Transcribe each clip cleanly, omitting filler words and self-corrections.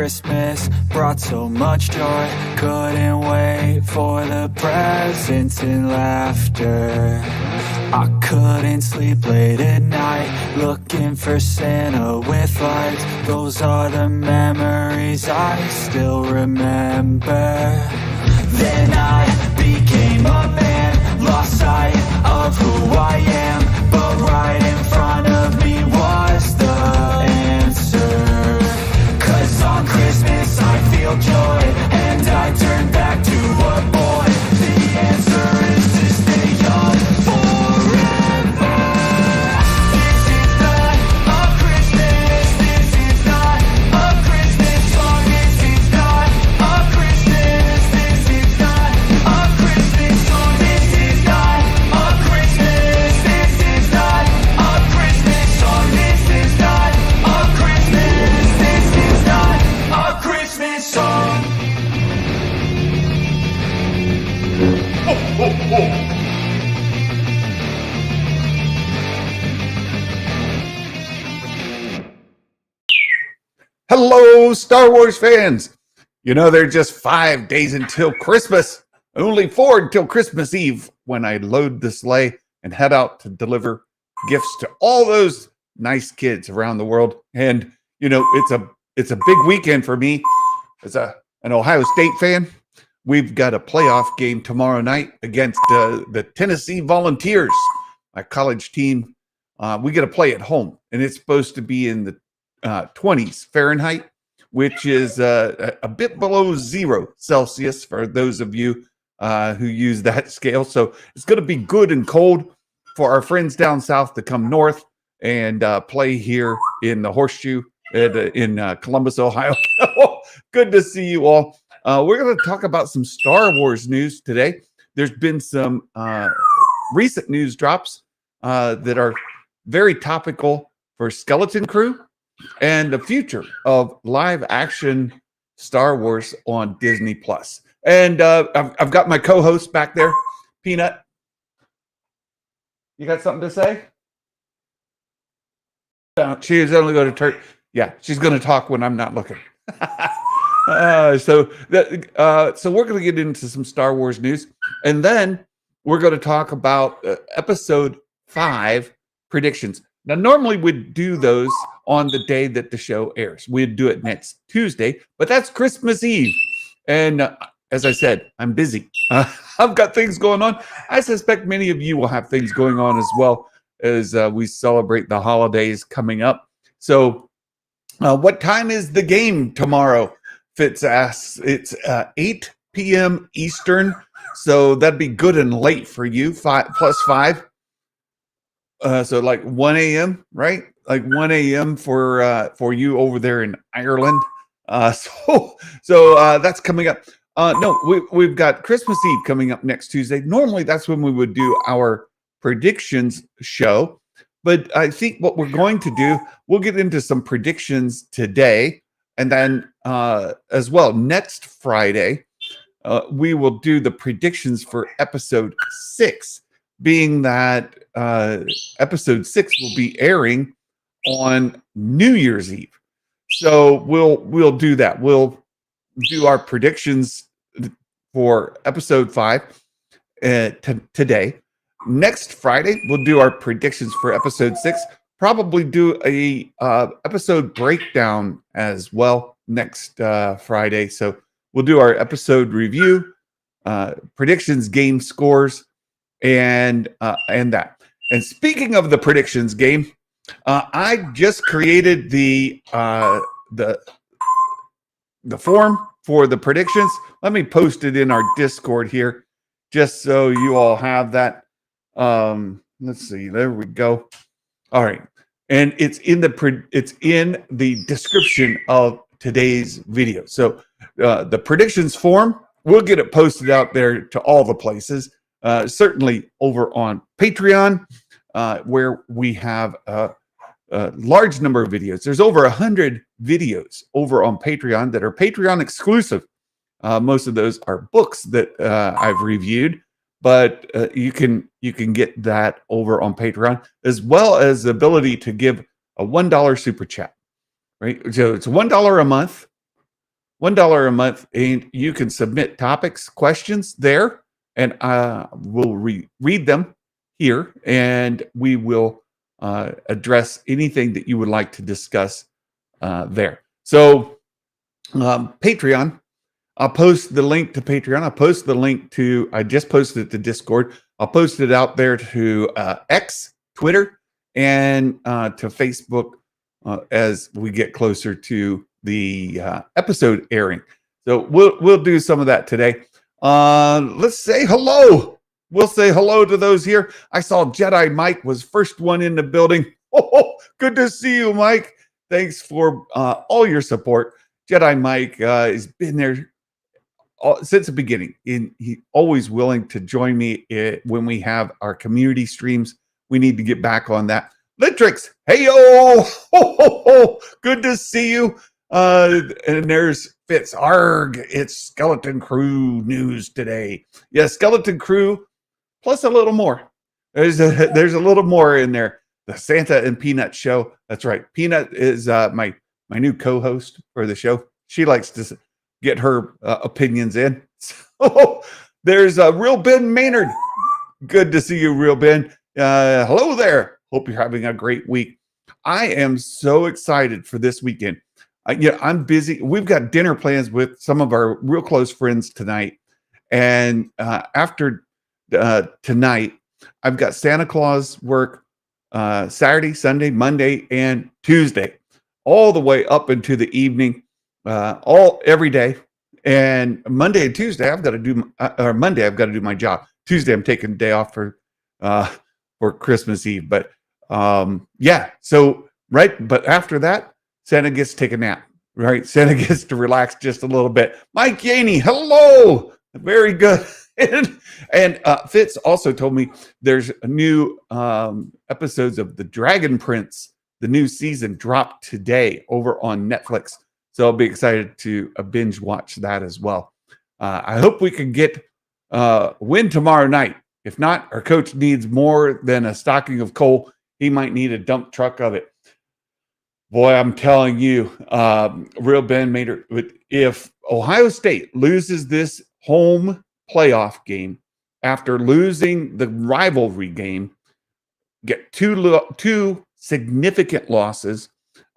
Christmas brought so much joy. Couldn't wait for the presents and laughter. I couldn't sleep late at night, looking for Santa with lights. Those are the memories I still remember. Then I became a man, lost sight of who I am, but right in front of me was the answer. 'Cause on Christmas I feel joy, and I turn back to a boy. The answer is to stay young forever. This is not a Christmas, this is not a Christmas song. This is not a Christmas, this is not a Christmas song. This is not a Christmas, this is not a Christmas song. This is not a Christmas, this is not a Christmas song. Ho, ho, ho. Hello, Star Wars fans. You know, they're just 5 days until Christmas. Only 4 until Christmas Eve when I load the sleigh and head out to deliver gifts to all those nice kids around the world. And, you know, it's a big weekend for me as an Ohio State fan. We've got a playoff game tomorrow night against the Tennessee Volunteers, my college team. We get to play at home, and it's supposed to be in the 20s Fahrenheit, which is a bit below 0 Celsius for those of you who use that scale. So it's going to be good and cold for our friends down south to come north and play here in the Horseshoe in Columbus, Ohio. Good to see you all. We're going to talk about some Star Wars news today. There's been some recent news drops that are very topical for Skeleton Crew and the future of live action Star Wars on Disney Plus. And I've got my co-host back there, Peanut. You got something to say? She is only going to she's going to talk when I'm not looking. So we're going to get into some Star Wars news, and then we're going to talk about episode 5 predictions. Now, normally we'd do those on the day that the show airs. We'd do it next Tuesday, but that's Christmas Eve. And as I said, I'm busy. I've got things going on. I suspect many of you will have things going on as well as we celebrate the holidays coming up. So what time is the game tomorrow? Fitz asks. It's 8 p.m. Eastern, so that'd be good and late for you. 5 plus 5. So like 1 a.m., right? Like 1 a.m. for you over there in Ireland. So that's coming up. No, we've got Christmas Eve coming up next Tuesday. Normally that's when we would do our predictions show, but I think what we're going to do, we'll get into some predictions today, and then as well next Friday, we will do the predictions for episode 6. Being that episode 6 will be airing on New Year's Eve. So we'll do that. We'll do our predictions for episode 5 today. Next Friday, we'll do our predictions for episode 6. Probably do a episode breakdown as well next Friday. So we'll do our episode review, predictions, game scores, and that. And speaking of the predictions game, I just created the form for the predictions. Let me post it in our Discord here, just so you all have that. Let's see. There we go. All right, and it's in the description of today's video. So the predictions form, we'll get it posted out there to all the places. Certainly over on Patreon, where we have a large number of videos. There's over 100 videos over on Patreon that are Patreon exclusive. Most of those are books that I've reviewed, but you can get that over on Patreon, as well as the ability to give a $1 super chat. Right, so it's $1 a month, $1 a month, and you can submit topics, questions there, and we'll read them here, and we will address anything that you would like to discuss there. So Patreon, I'll post the link to Patreon. I'll post the link to, I just posted it to Discord. I'll post it out there to X, Twitter, and to Facebook as we get closer to the episode airing. So we'll do some of that today. Let's say hello. We'll say hello to those here. I saw Jedi Mike was first one in the building. Oh, good to see you, Mike. Thanks for all your support. Jedi Mike has been there since the beginning. He's always willing to join me when we have our community streams. We need to get back on that. Litrix, hey yo, good to see you. And there's Fitz. Arg, it's Skeleton Crew news today. Yeah, Skeleton Crew plus a little more. There's a little more in there. The Santa and Peanut show. That's right. Peanut is my new co-host for the show. She likes to get her opinions in. So there's Real Ben Maynard. Good to see you, Real Ben. Hello there. Hope you're having a great week. I am so excited for this weekend. I'm busy. We've got dinner plans with some of our real close friends tonight. And after tonight, I've got Santa Claus work Saturday, Sunday, Monday, and Tuesday, all the way up into the evening, every day. And Monday and Tuesday, I've got to do, or Monday, I've got to do my job. Tuesday, I'm taking a day off for Christmas Eve. But yeah, so right. But after that, Santa gets to take a nap, right? Santa gets to relax just a little bit. Mike Yaney, hello. Very good. And Fitz also told me there's a new episodes of The Dragon Prince. The new season dropped today over on Netflix. So I'll be excited to binge watch that as well. I hope we can get win tomorrow night. If not, our coach needs more than a stocking of coal. He might need a dump truck of it. Boy, I'm telling you, Real Ben Maynard, if Ohio State loses this home playoff game after losing the rivalry game, get two significant losses.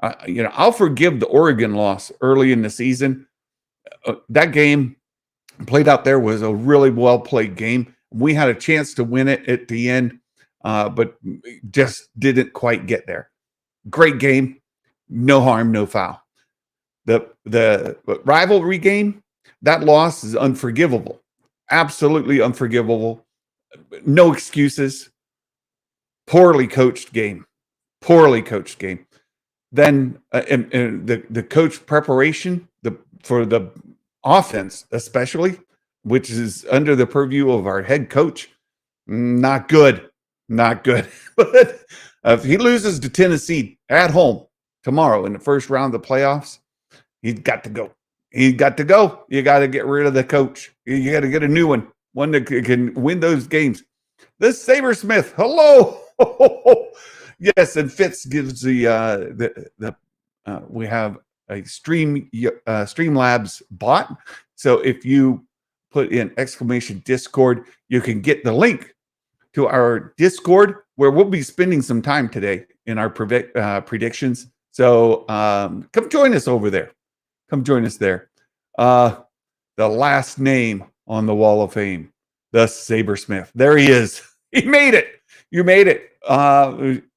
I'll forgive the Oregon loss early in the season. That game played out there was a really well played game. We had a chance to win it at the end, but just didn't quite get there. Great game, no harm, no foul. The rivalry game, that loss is unforgivable. Absolutely unforgivable. No excuses. Poorly coached game. Then and the coach preparation for the offense, especially, which is under the purview of our head coach, not good. But if he loses to Tennessee at home tomorrow in the first round of the playoffs, he's got to go. You got to get rid of the coach. You got to get a new one that can win those games. This Sabersmith, hello. Yes, and Fitz gives the we have a Streamlabs bot. So if you put in exclamation Discord, you can get the link to our Discord where we'll be spending some time today in our predictions. So come join us over there. Come join us there. The last name on the Wall of Fame, the Sabersmith. There he is. He made it. You made it.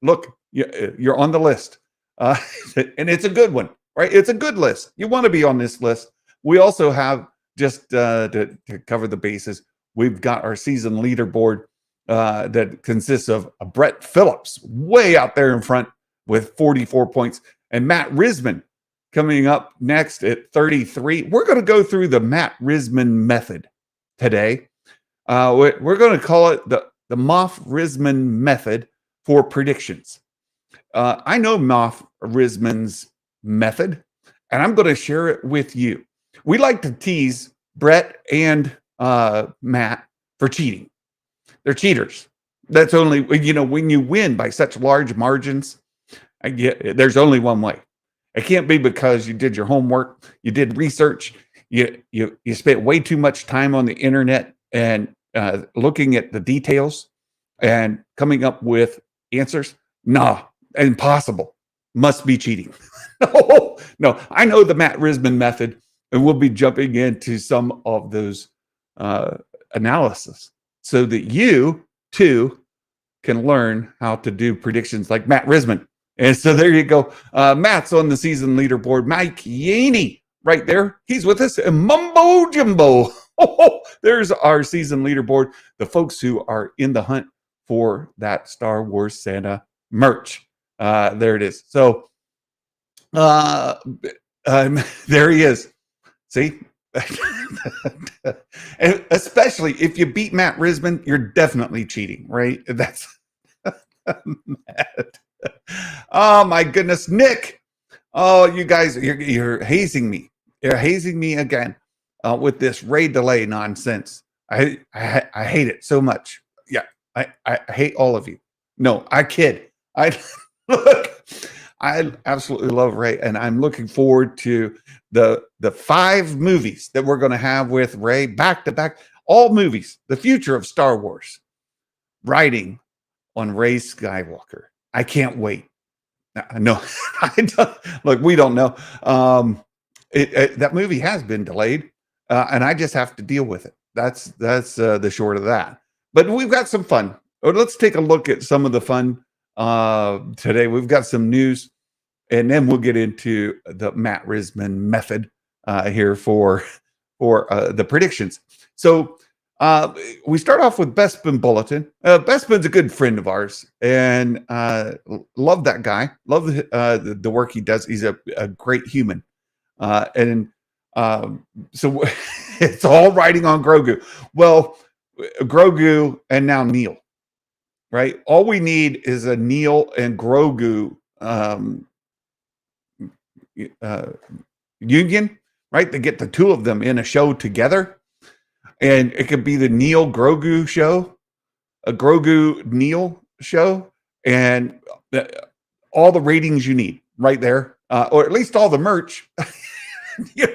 Look, you're on the list. And it's a good one, right? It's a good list. You want to be on this list. We also have, just to cover the bases, we've got our season leaderboard that consists of Brett Phillips way out there in front with 44 points, and Matt Risman coming up next at 33. We're going to go through the Matt Risman method today. We're going to call it the Moff Risman method for predictions. I know Moff Risman's method, and I'm going to share it with you. We like to tease Brett and Matt for cheating. They're cheaters. That's only, when you win by such large margins, there's only one way. It can't be because you did your homework, you did research, you spent way too much time on the internet and looking at the details and coming up with answers. Nah, impossible. Must be cheating. No, no. I know the Matt Risman method, and we'll be jumping into some of those analysis so that you too can learn how to do predictions like Matt Risman. And so there you go. Matt's on the season leaderboard. Mike Yaney right there. He's with us. And Mumbo Jumbo. There's our season leaderboard. The folks who are in the hunt for that Star Wars Santa merch. There it is. So there he is. See? And especially if you beat Matt Risman, you're definitely cheating, right? That's Matt. Oh my goodness, Nick. Oh, you guys, you're hazing me. You're hazing me again with this raid delay nonsense. I hate it so much. Yeah, I hate all of you. No, I kid. Look. I absolutely love Ray, and I'm looking forward to the 5 movies that we're going to have with Ray back to back. All movies, the future of Star Wars, riding on Ray Skywalker. I can't wait. No, I don't, look, we don't know. That movie has been delayed, and I just have to deal with it. That's the short of that. But we've got some fun. Let's take a look at some of the fun today. We've got some news, and then we'll get into the Matt Risman method here for the predictions. So we start off with Bespin Bulletin. Bespin's a good friend of ours, and love that guy. Love the work he does. He's a great human, and so it's all riding on Grogu. Well, Grogu and now Neil. Right, all we need is a Neil and Grogu union, right? To get the two of them in a show together, and it could be the Neil Grogu show, a Grogu Neil show, and all the ratings you need right there, or at least all the merch. You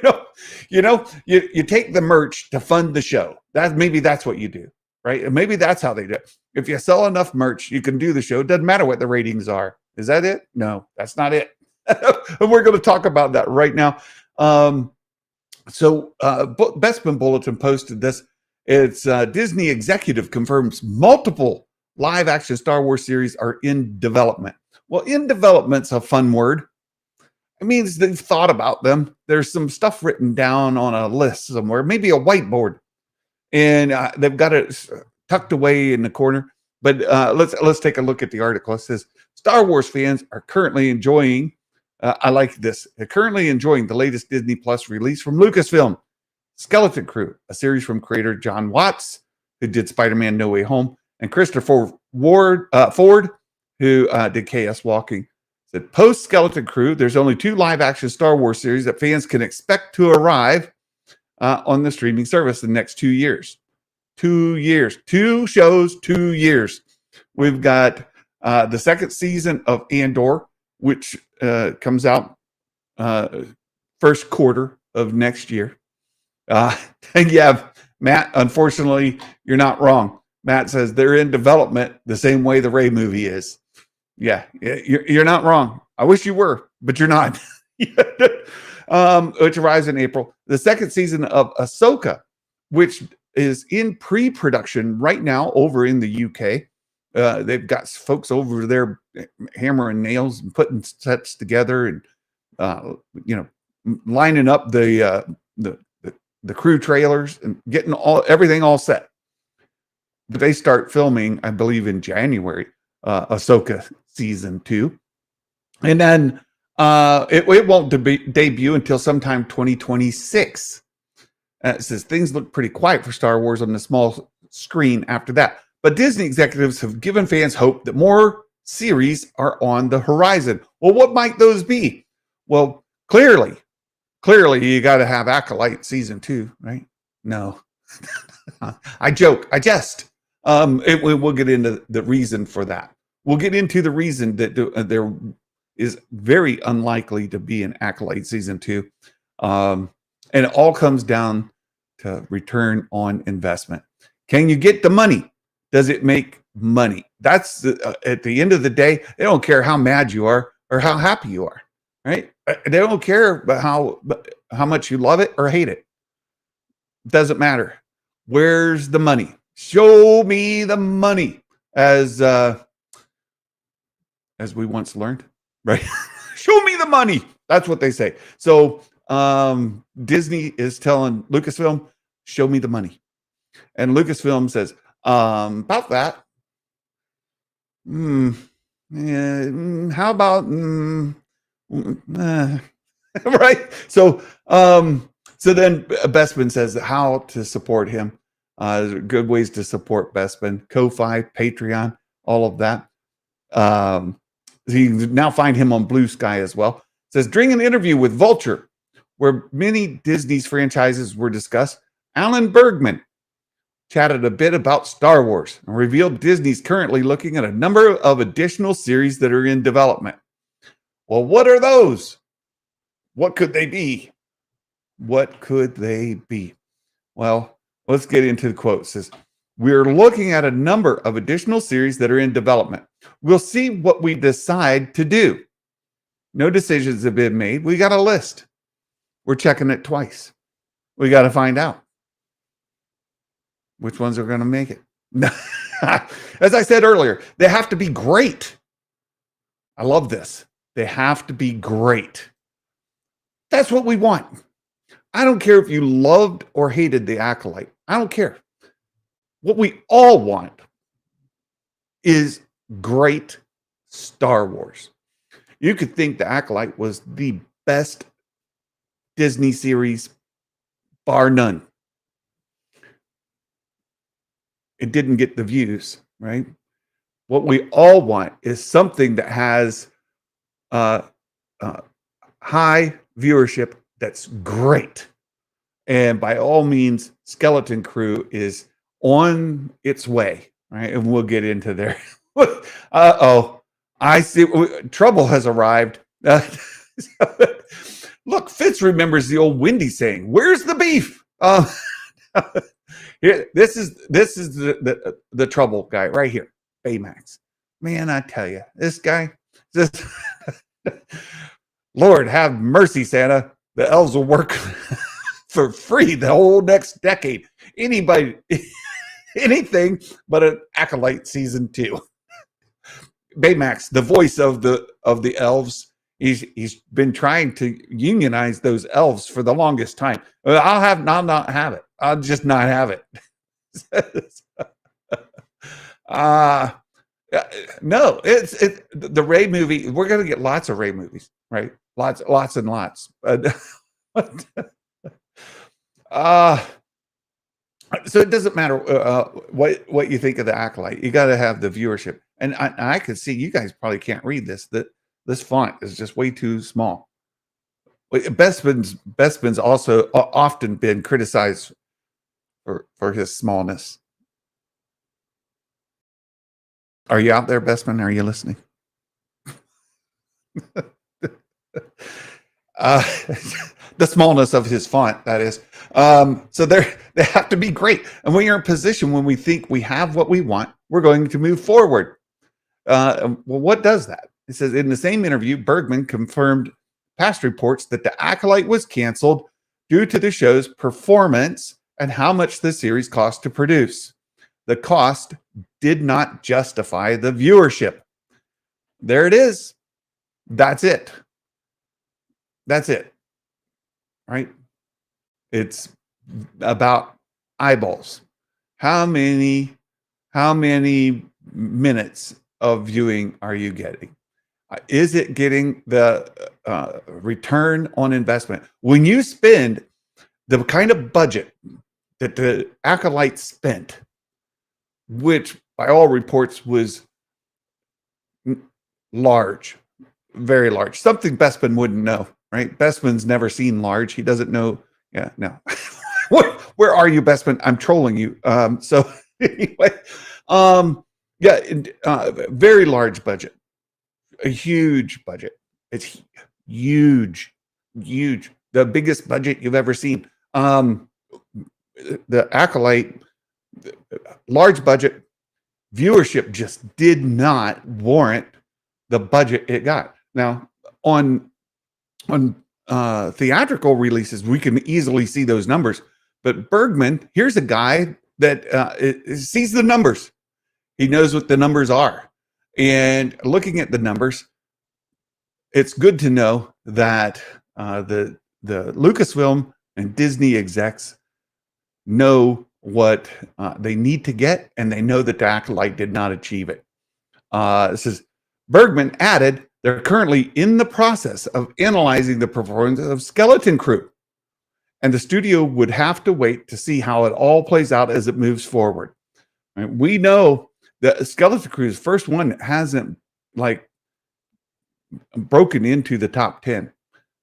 take the merch to fund the show. That's what you do, right? And maybe that's how they do it. If you sell enough merch, you can do the show. It doesn't matter what the ratings are. Is that it? No, that's not it. And we're going to talk about that right now. So Bespin Bulletin posted this. It's Disney executive confirms multiple live action Star Wars series are in development. Well, in development's a fun word. It means they've thought about them. There's some stuff written down on a list somewhere, maybe a whiteboard, and they've got it tucked away in the corner. But let's take a look at the article. It says Star Wars fans are currently enjoying. I like this. They're currently enjoying the latest Disney Plus release from Lucasfilm, Skeleton Crew, a series from creator John Watts, who did Spider-Man: No Way Home, and Christopher Ford, who did Chaos Walking. Said post Skeleton Crew, there's only 2 live-action Star Wars series that fans can expect to arrive on the streaming service in the next 2 years. 2 years, 2 shows, 2 years. We've got the second season of Andor, which comes out first quarter of next year. And yeah, Matt, unfortunately, you're not wrong. Matt says they're in development the same way the Rey movie is. Yeah, you're not wrong. I wish you were, but you're not. Which arrives in April. The second season of Ahsoka, which is in pre-production right now over in the UK. They've got folks over there hammering nails and putting sets together and lining up the crew trailers and getting everything all set. But they start filming, I believe, in January. Ahsoka season 2, and then it won't debut until sometime 2026. It says things look pretty quiet for Star Wars on the small screen after that, but Disney executives have given fans hope that more series are on the horizon. Well, what might those be? Well, clearly you got to have Acolyte season 2, right? No, I joke, I jest. We'll get into the reason for that. We'll get into the reason that they're is very unlikely to be an Acolyte season 2. And it all comes down to return on investment. Can you get the money? Does it make money? That's at the end of the day, they don't care how mad you are or how happy you are, right? They don't care about how much you love it or hate it. Doesn't matter. Where's the money? Show me the money, as we once learned, right? Show me the money. That's what they say. So Disney is telling Lucasfilm, show me the money. And Lucasfilm says, about that. How about right? So then Bespin says how to support him. Good ways to support Bespin: Ko-Fi, Patreon, all of that. You can now find him on Blue Sky as well. It says during an interview with Vulture, where many Disney's franchises were discussed, Alan Bergman chatted a bit about Star Wars and revealed Disney's currently looking at a number of additional series that are in development. Well, what are those? What could they be? What could they be? Well, let's get into the quote. It says, we're looking at a number of additional series that are in development. We'll see what we decide to do. No decisions have been made. We got a list. We're checking it twice. We got to find out which ones are going to make it. As I said earlier, they have to be great. I love this. They have to be great. That's what we want. I don't care if you loved or hated The Acolyte. I don't care. What we all want is great Star Wars. You could think The Acolyte was the best Disney series, bar none. It didn't get the views, right? What we all want is something that has high viewership that's great. And by all means, Skeleton Crew is on its way, right? And we'll get into there. Uh-oh. I see. Trouble has arrived. Look, Fitz remembers the old Wendy saying, "Where's the beef?" This is the trouble guy right here, Baymax. Man, I tell you, this guy, Lord have mercy, Santa. The elves will work for free the whole next decade. Anything but an Acolyte season 2. Baymax, the voice of the elves, he's been trying to unionize those elves for the longest time. I'll not have it. I'll just not have it. No, it's the Ray movie. We're gonna get lots of Ray movies, right? Lots and lots. So it doesn't matter what you think of The Acolyte. You got to have the viewership. And I could see you guys probably can't read this. That this font is just way too small. Bespin's also often been criticized for his smallness. Are you out there, Bespin? Are you listening? The smallness of his font, that is. So they have to be great. And when you're in a position when we think we have what we want, we're going to move forward. Well, what does that? It says in the same interview, Bergman confirmed past reports that The Acolyte was canceled due to the show's performance and how much the series cost to produce. The cost did not justify the viewership. There it is. That's it. That's it. Right? It's about eyeballs. How many minutes of viewing are you getting? Is it getting the return on investment? When you spend the kind of budget that the Acolyte spent, which by all reports was large, very large, something Bespin wouldn't know, right? Bespin's never seen large. He doesn't know. Yeah, no. Where are you, Bespin? I'm trolling you. So anyway, very large budget, a huge budget. It's huge, huge. The biggest budget you've ever seen. The Acolyte, large budget, viewership just did not warrant the budget it got. Now, on theatrical releases, we can easily see those numbers. But Bergman, here's a guy that sees the numbers. He knows what the numbers are. And looking at the numbers, it's good to know that the Lucasfilm and Disney execs know what they need to get, and they know that the Acolyte did not achieve it. This is Bergman added, they're currently in the process of analyzing the performance of Skeleton Crew, and the studio would have to wait to see how it all plays out as it moves forward. Right? We know that Skeleton Crew's first one hasn't like broken into the top 10,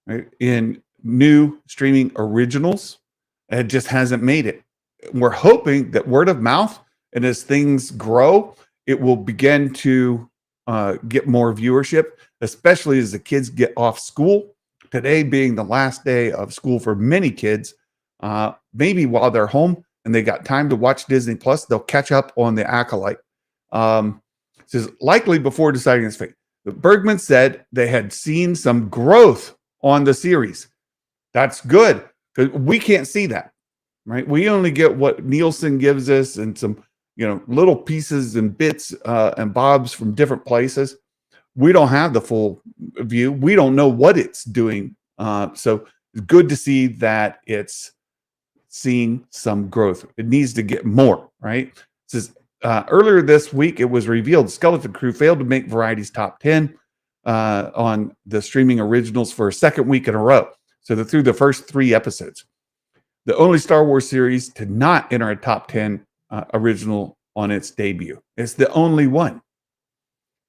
right? In new streaming originals. It just hasn't made it. We're hoping that word of mouth, and as things grow, it will begin to get more viewership, especially as the kids get off school. Today being the last day of school for many kids, maybe while they're home and they got time to watch Disney Plus, they'll catch up on the Acolyte. This is likely before deciding its fate. But Bergman said they had seen some growth on the series. That's good, because we can't see that, right? We only get what Nielsen gives us and some, little pieces and bits and bobs from different places. We don't have the full view. We don't know what it's doing. So it's good to see that it's seeing some growth. It needs to get more, right? It says earlier this week, it was revealed Skeleton Crew failed to make Variety's top 10 on the streaming originals for a second week in a row. So they're through the first 3 episodes. The only Star Wars series to not enter a top 10 original on its debut. It's the only one.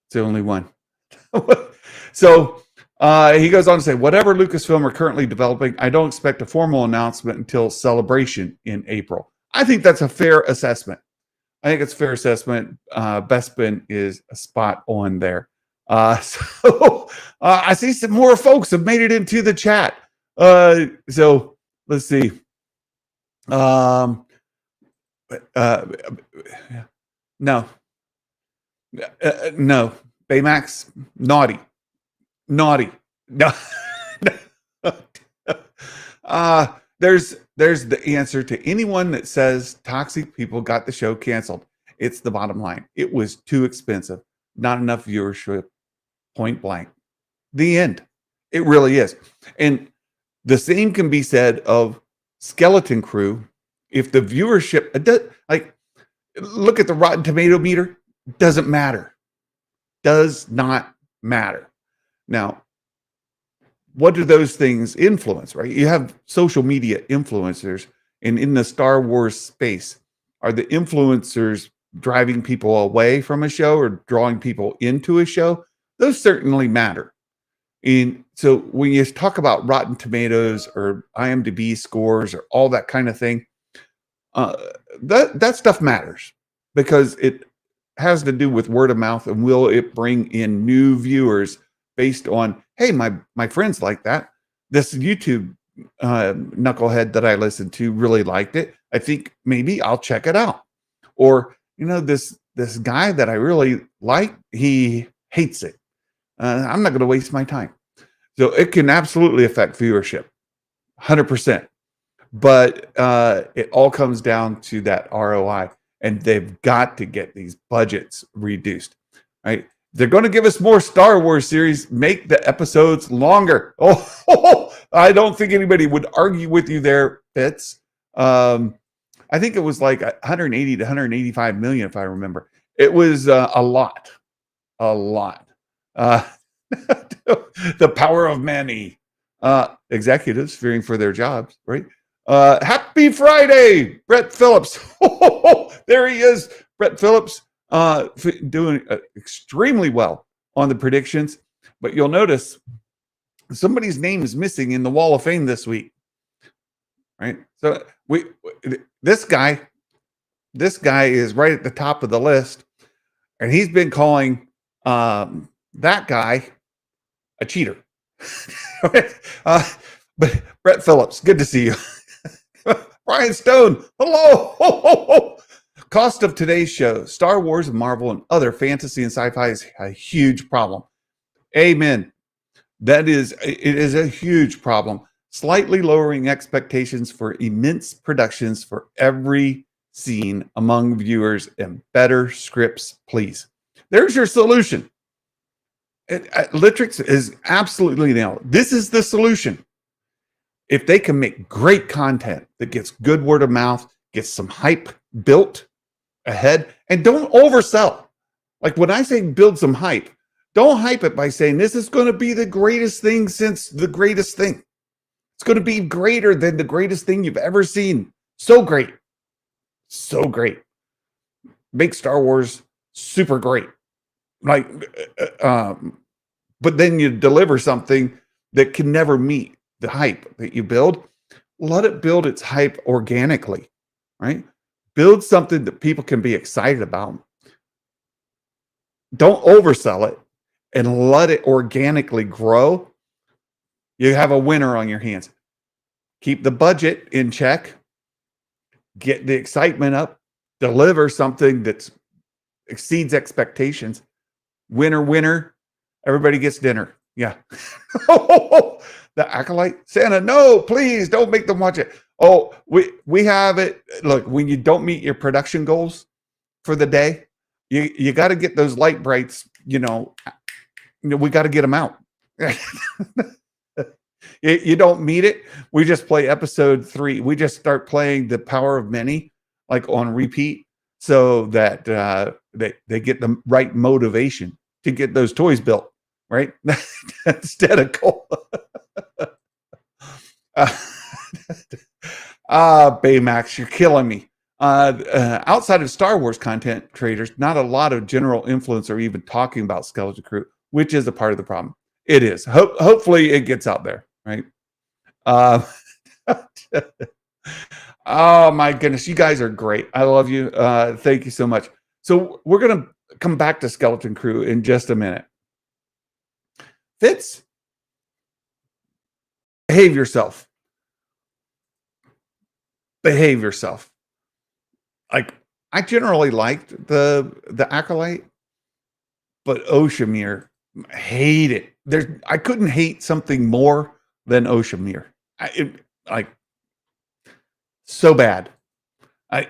It's the only one. So he goes on to say, whatever Lucasfilm are currently developing, I don't expect a formal announcement until Celebration in April. I think that's a fair assessment. I think it's a fair assessment. Bespin is a spot on there. So I see some more folks have made it into the chat. So let's see. No. No. Baymax, naughty. No. There's the answer to anyone that says toxic people got the show canceled. It's the bottom line. It was too expensive. Not enough viewership. Point blank. The end. It really is. And the same can be said of Skeleton Crew. If the viewership, look at the Rotten Tomato meter, doesn't matter. Does not matter. Now, what do those things influence, right? You have social media influencers, and in the Star Wars space, are the influencers driving people away from a show or drawing people into a show? Those certainly matter. And so when you talk about Rotten Tomatoes or IMDb scores or all that kind of thing, that stuff matters because it has to do with word of mouth, and will it bring in new viewers based on, hey, my friends like that. This YouTube knucklehead that I listened to really liked it. I think maybe I'll check it out. Or, this guy that I really like, he hates it. I'm not going to waste my time. So it can absolutely affect viewership, 100%. But it all comes down to that ROI, and they've got to get these budgets reduced, right? They're going to give us more Star Wars series, make the episodes longer. Oh, I don't think anybody would argue with you there, Fitz. I think it was like 180 to 185 million, if I remember. It was a lot. The power of many. Executives fearing for their jobs, right? Happy Friday, Brett Phillips. There he is, Brett Phillips, doing extremely well on the predictions. But you'll notice somebody's name is missing in the Wall of Fame this week, right? So this guy is right at the top of the list, and he's been calling that guy a cheater. But Brett Phillips, good to see you. Brian Stone, hello. Ho, ho, ho. Cost of today's show: Star Wars, Marvel, and other fantasy and sci-fi is a huge problem. Amen. It is a huge problem. Slightly lowering expectations for immense productions for every scene among viewers and better scripts, please. There's your solution. Litrix is absolutely nailed. This is the solution. If they can make great content that gets good word of mouth, gets some hype built ahead, and don't oversell. Like when I say build some hype, don't hype it by saying this is going to be the greatest thing since the greatest thing. It's going to be greater than the greatest thing you've ever seen. So great. So great. Make Star Wars super great. Like, but then you deliver something that can never meet the hype that you build. Let it build its hype organically, right? Build something that people can be excited about. Don't oversell it and let it organically grow. You have a winner on your hands. Keep the budget in check. Get the excitement up. Deliver something that exceeds expectations. Winner, winner. Everybody gets dinner. Yeah. The Acolyte? Santa, no, please don't make them watch it. Oh, we have it. Look, when you don't meet your production goals for the day, you got to get those light brights, we got to get them out. You don't meet it. We just play episode 3. We just start playing The Power of Many, like on repeat, so that they get the right motivation to get those toys built, right? Instead of coal. Baymax, you're killing me. Outside of Star Wars content creators, not a lot of general influence are even talking about Skeleton Crew, which is a part of the problem. It is. Hopefully it gets out there, right? Oh my goodness, you guys are great. I love you. Thank you so much. So we're going to come back to Skeleton Crew in just a minute. Fitz, behave yourself. Behave yourself. Like, I generally liked the Acolyte, but Oshimir, hate it. I couldn't hate something more than Oshimir. So bad. I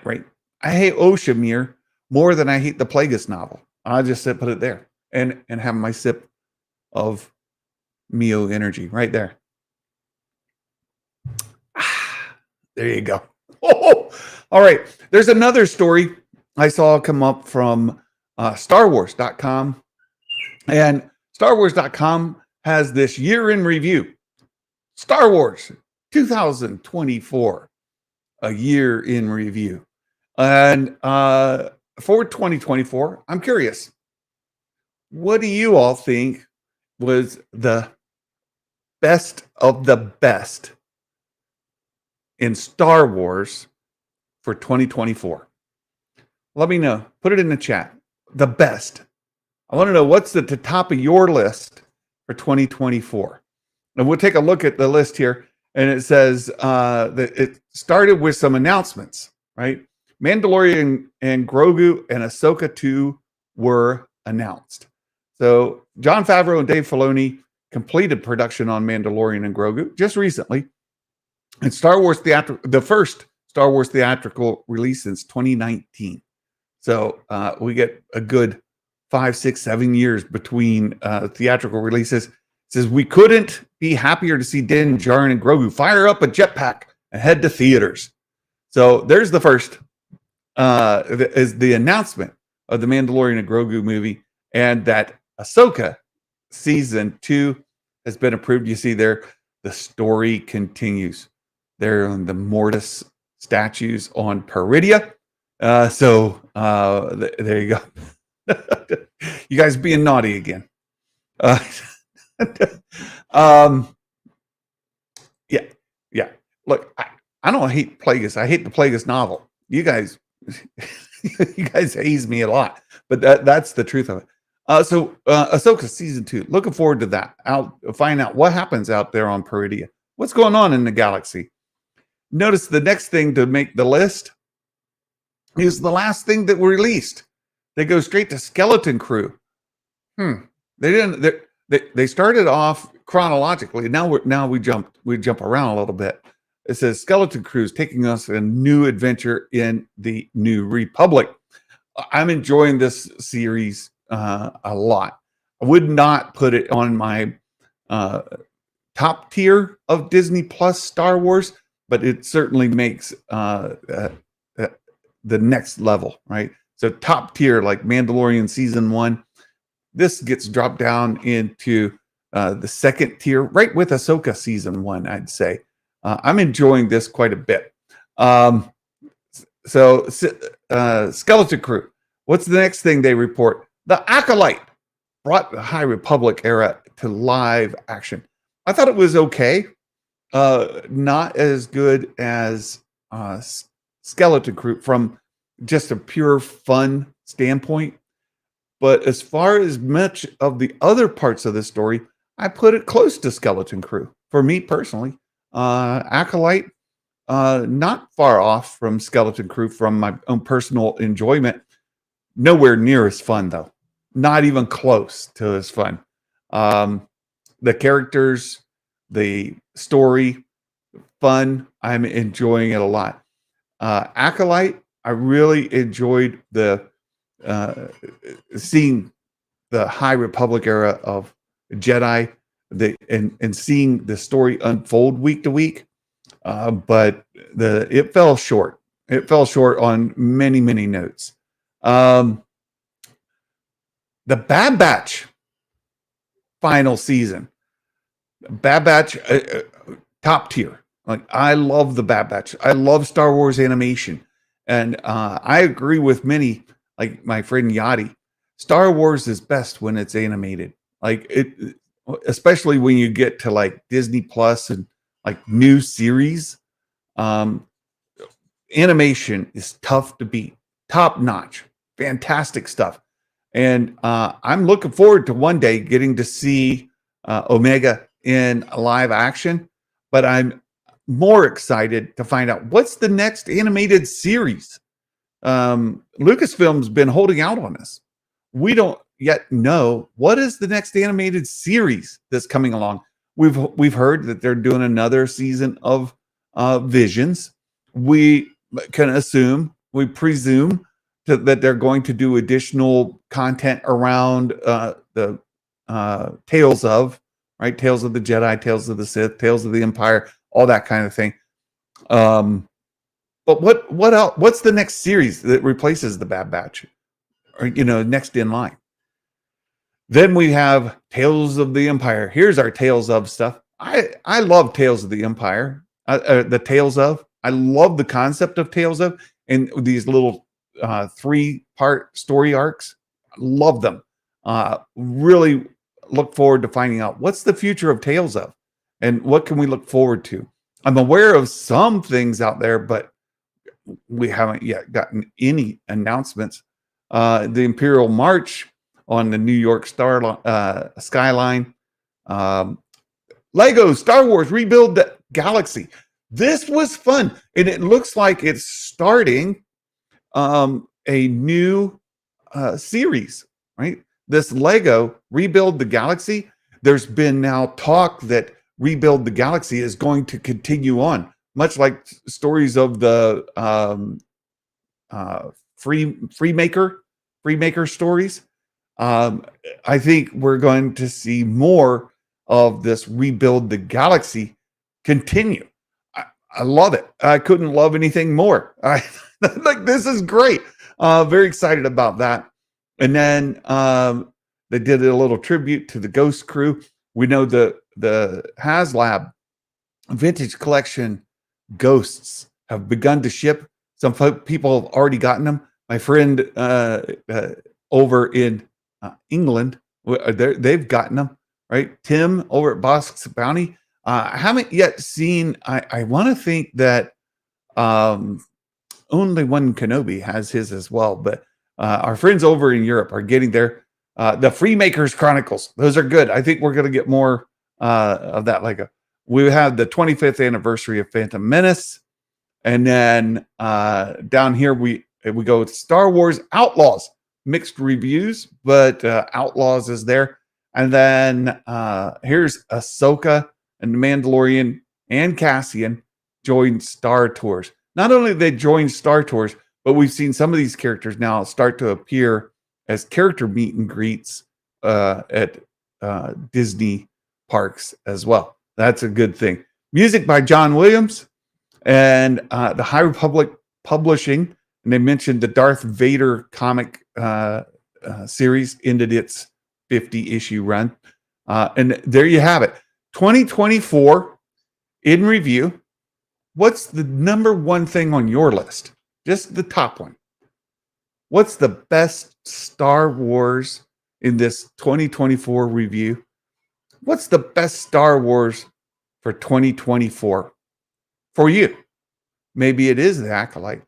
hate Oshimir more than I hate the Plagueis novel. I'll just put it there and have my sip of Mio energy right there. There you go. Oh, all right. There's another story I saw come up from StarWars.com. And StarWars.com has this year in review. Star Wars 2024, a year in review. And for 2024, I'm curious, what do you all think was the best of the best in Star Wars for 2024? Let me know. Put it in the chat. The best. I want to know what's at the top of your list for 2024. And we'll take a look at the list here. And it says that it started with some announcements, right? Mandalorian and Grogu and Ahsoka 2 were announced. So Jon Favreau and Dave Filoni completed production on Mandalorian and Grogu just recently. And the first Star Wars theatrical release since 2019. So we get a good 5, 6, 7 years between theatrical releases. It says we couldn't be happier to see Din Djarin and Grogu fire up a jetpack and head to theaters. So there's the first, is the announcement of the Mandalorian and Grogu movie, and that Ahsoka season 2 has been approved. You see there, the story continues. They're on the Mortis statues on Peridia. So there you go. You guys being naughty again. Yeah. Look, I don't hate Plagueis. I hate the Plagueis novel. You guys haze me a lot, but that's the truth of it. Ahsoka season 2. Looking forward to that. Out find out what happens out there on Peridia. What's going on in the galaxy? Notice the next thing to make the list is the last thing that were released. They go straight to Skeleton Crew. They didn't. They started off chronologically. Now we jump around a little bit. It says Skeleton Crew is taking us a new adventure in the New Republic. I'm enjoying this series a lot. I would not put it on my top tier of Disney Plus Star Wars, but it certainly makes the next level, right? So top tier, like Mandalorian season 1. This gets dropped down into the second tier, right with Ahsoka season 1, I'd say. I'm enjoying this quite a bit. Skeleton Crew. What's the next thing they report? The Acolyte brought the High Republic era to live action. I thought it was okay. Not as good as Skeleton Crew from just a pure fun standpoint. But as far as much of the other parts of the story, I put it close to Skeleton Crew. For me personally, Acolyte, not far off from Skeleton Crew from my own personal enjoyment. Nowhere near as fun, though. Not even close to as fun. The characters, the story, fun. I'm enjoying it a lot. Acolyte, I really enjoyed the seeing the High Republic era of Jedi, and seeing the story unfold week to week. But it fell short. It fell short on many notes. The Bad Batch final season. Bad Batch, top tier. Like, I love the Bad Batch. I love Star Wars animation, and I agree with many, like my friend Yachty. Star Wars is best when it's animated. Like it, especially when you get to like Disney Plus and like new series. Animation is tough to beat. Top notch, fantastic stuff. And I'm looking forward to one day getting to see Omega in live action. But I'm more excited to find out what's the next animated series. Lucasfilm's been holding out on us. We don't yet know what is the next animated series that's coming along. We've heard that they're doing another season of Visions. We can assume, we presume that they're going to do additional content around the Tales of, right? Tales of the Jedi, Tales of the Sith, Tales of the Empire, all that kind of thing. But what else? What's the next series that replaces the Bad Batch, or next in line? Then we have Tales of the Empire. Here's our Tales of stuff. I love Tales of the Empire. The Tales of. I love the concept of Tales of, and these little 3-part story arcs. Love them. Really look forward to finding out what's the future of Tales of, and what can we look forward to. I'm aware of some things out there, but we haven't yet gotten any announcements. The Imperial March on the New York skyline. Lego Star Wars Rebuild the Galaxy. This was fun, and it looks like it's starting a new series, right? This Lego Rebuild the Galaxy. There's been now talk that Rebuild the Galaxy is going to continue on, much like stories of the Freemaker stories. I think we're going to see more of this Rebuild the Galaxy continue. I love it. I couldn't love anything more. Like, this is great. Very excited about that. And then they did a little tribute to the Ghost Crew. We know the HasLab Vintage Collection Ghosts have begun to ship. Some people have already gotten them. My friend over in England, they've gotten them, right? Tim over at Bosk's Bounty. I haven't yet seen. I want to think that only one Kenobi has his as well, but our friends over in Europe are getting there. The Freemakers Chronicles. Those are good. I think we're going to get more of that Lego. We have the 25th anniversary of Phantom Menace. And then down here, we go with Star Wars Outlaws. Mixed reviews, but Outlaws is there. And then here's Ahsoka and the Mandalorian and Cassian joined Star Tours. Not only they joined Star Tours, but we've seen some of these characters now start to appear as character meet and greets at Disney parks as well. That's a good thing. Music by John Williams and the High Republic Publishing. And they mentioned the Darth Vader comic series ended its 50-issue run. And there you have it. 2024 in review. What's the number one thing on your list? Just the top one. What's the best Star Wars in this 2024 review? What's the best Star Wars for 2024 for you? Maybe it is the Acolyte,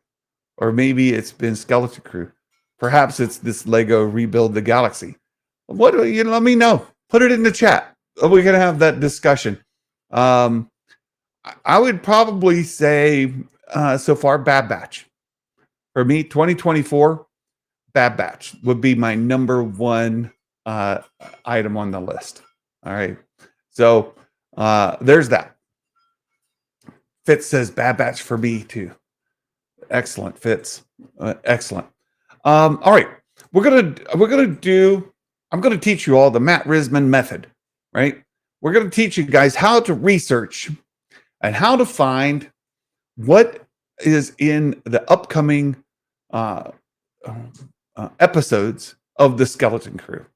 or maybe it's been Skeleton Crew. Perhaps it's this Lego Rebuild the Galaxy. What do you let me know? Put it in the chat. We're gonna have that discussion. I would probably say so far Bad Batch. For me, 2024, Bad Batch would be my number one item on the list. All right. So there's that. Fitz says Bad Batch for me too. Excellent, Fitz. Excellent. All right. I'm gonna teach you all the Matt Risman method, right? We're gonna teach you guys how to research and how to find what is in the upcoming episodes of the Skeleton Crew.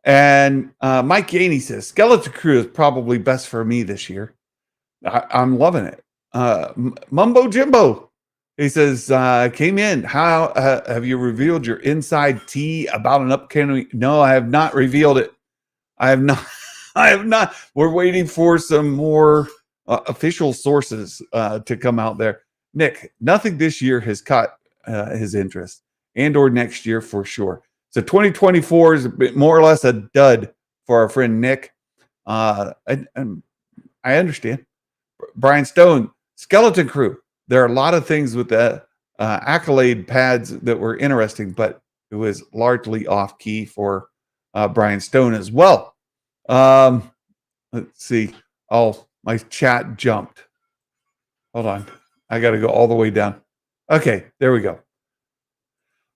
And Mike Yaney says Skeleton Crew is probably best for me this year. I'm loving it. Mumbo Jimbo, he says, came in. How have you revealed your inside tea about an upcoming? No, I have not revealed it. I have not. I have not. We're waiting for some more official sources to come out there. Nick, nothing this year has caught his interest, and or next year for sure. So 2024 is a bit more or less a dud for our friend Nick. And I understand. Brian Stone, Skeleton Crew. There are a lot of things with the accolade pads that were interesting, but it was largely off key for Brian Stone as well. Let's see. Oh, my chat jumped. Hold on. I got to go all the way down. Okay, there we go.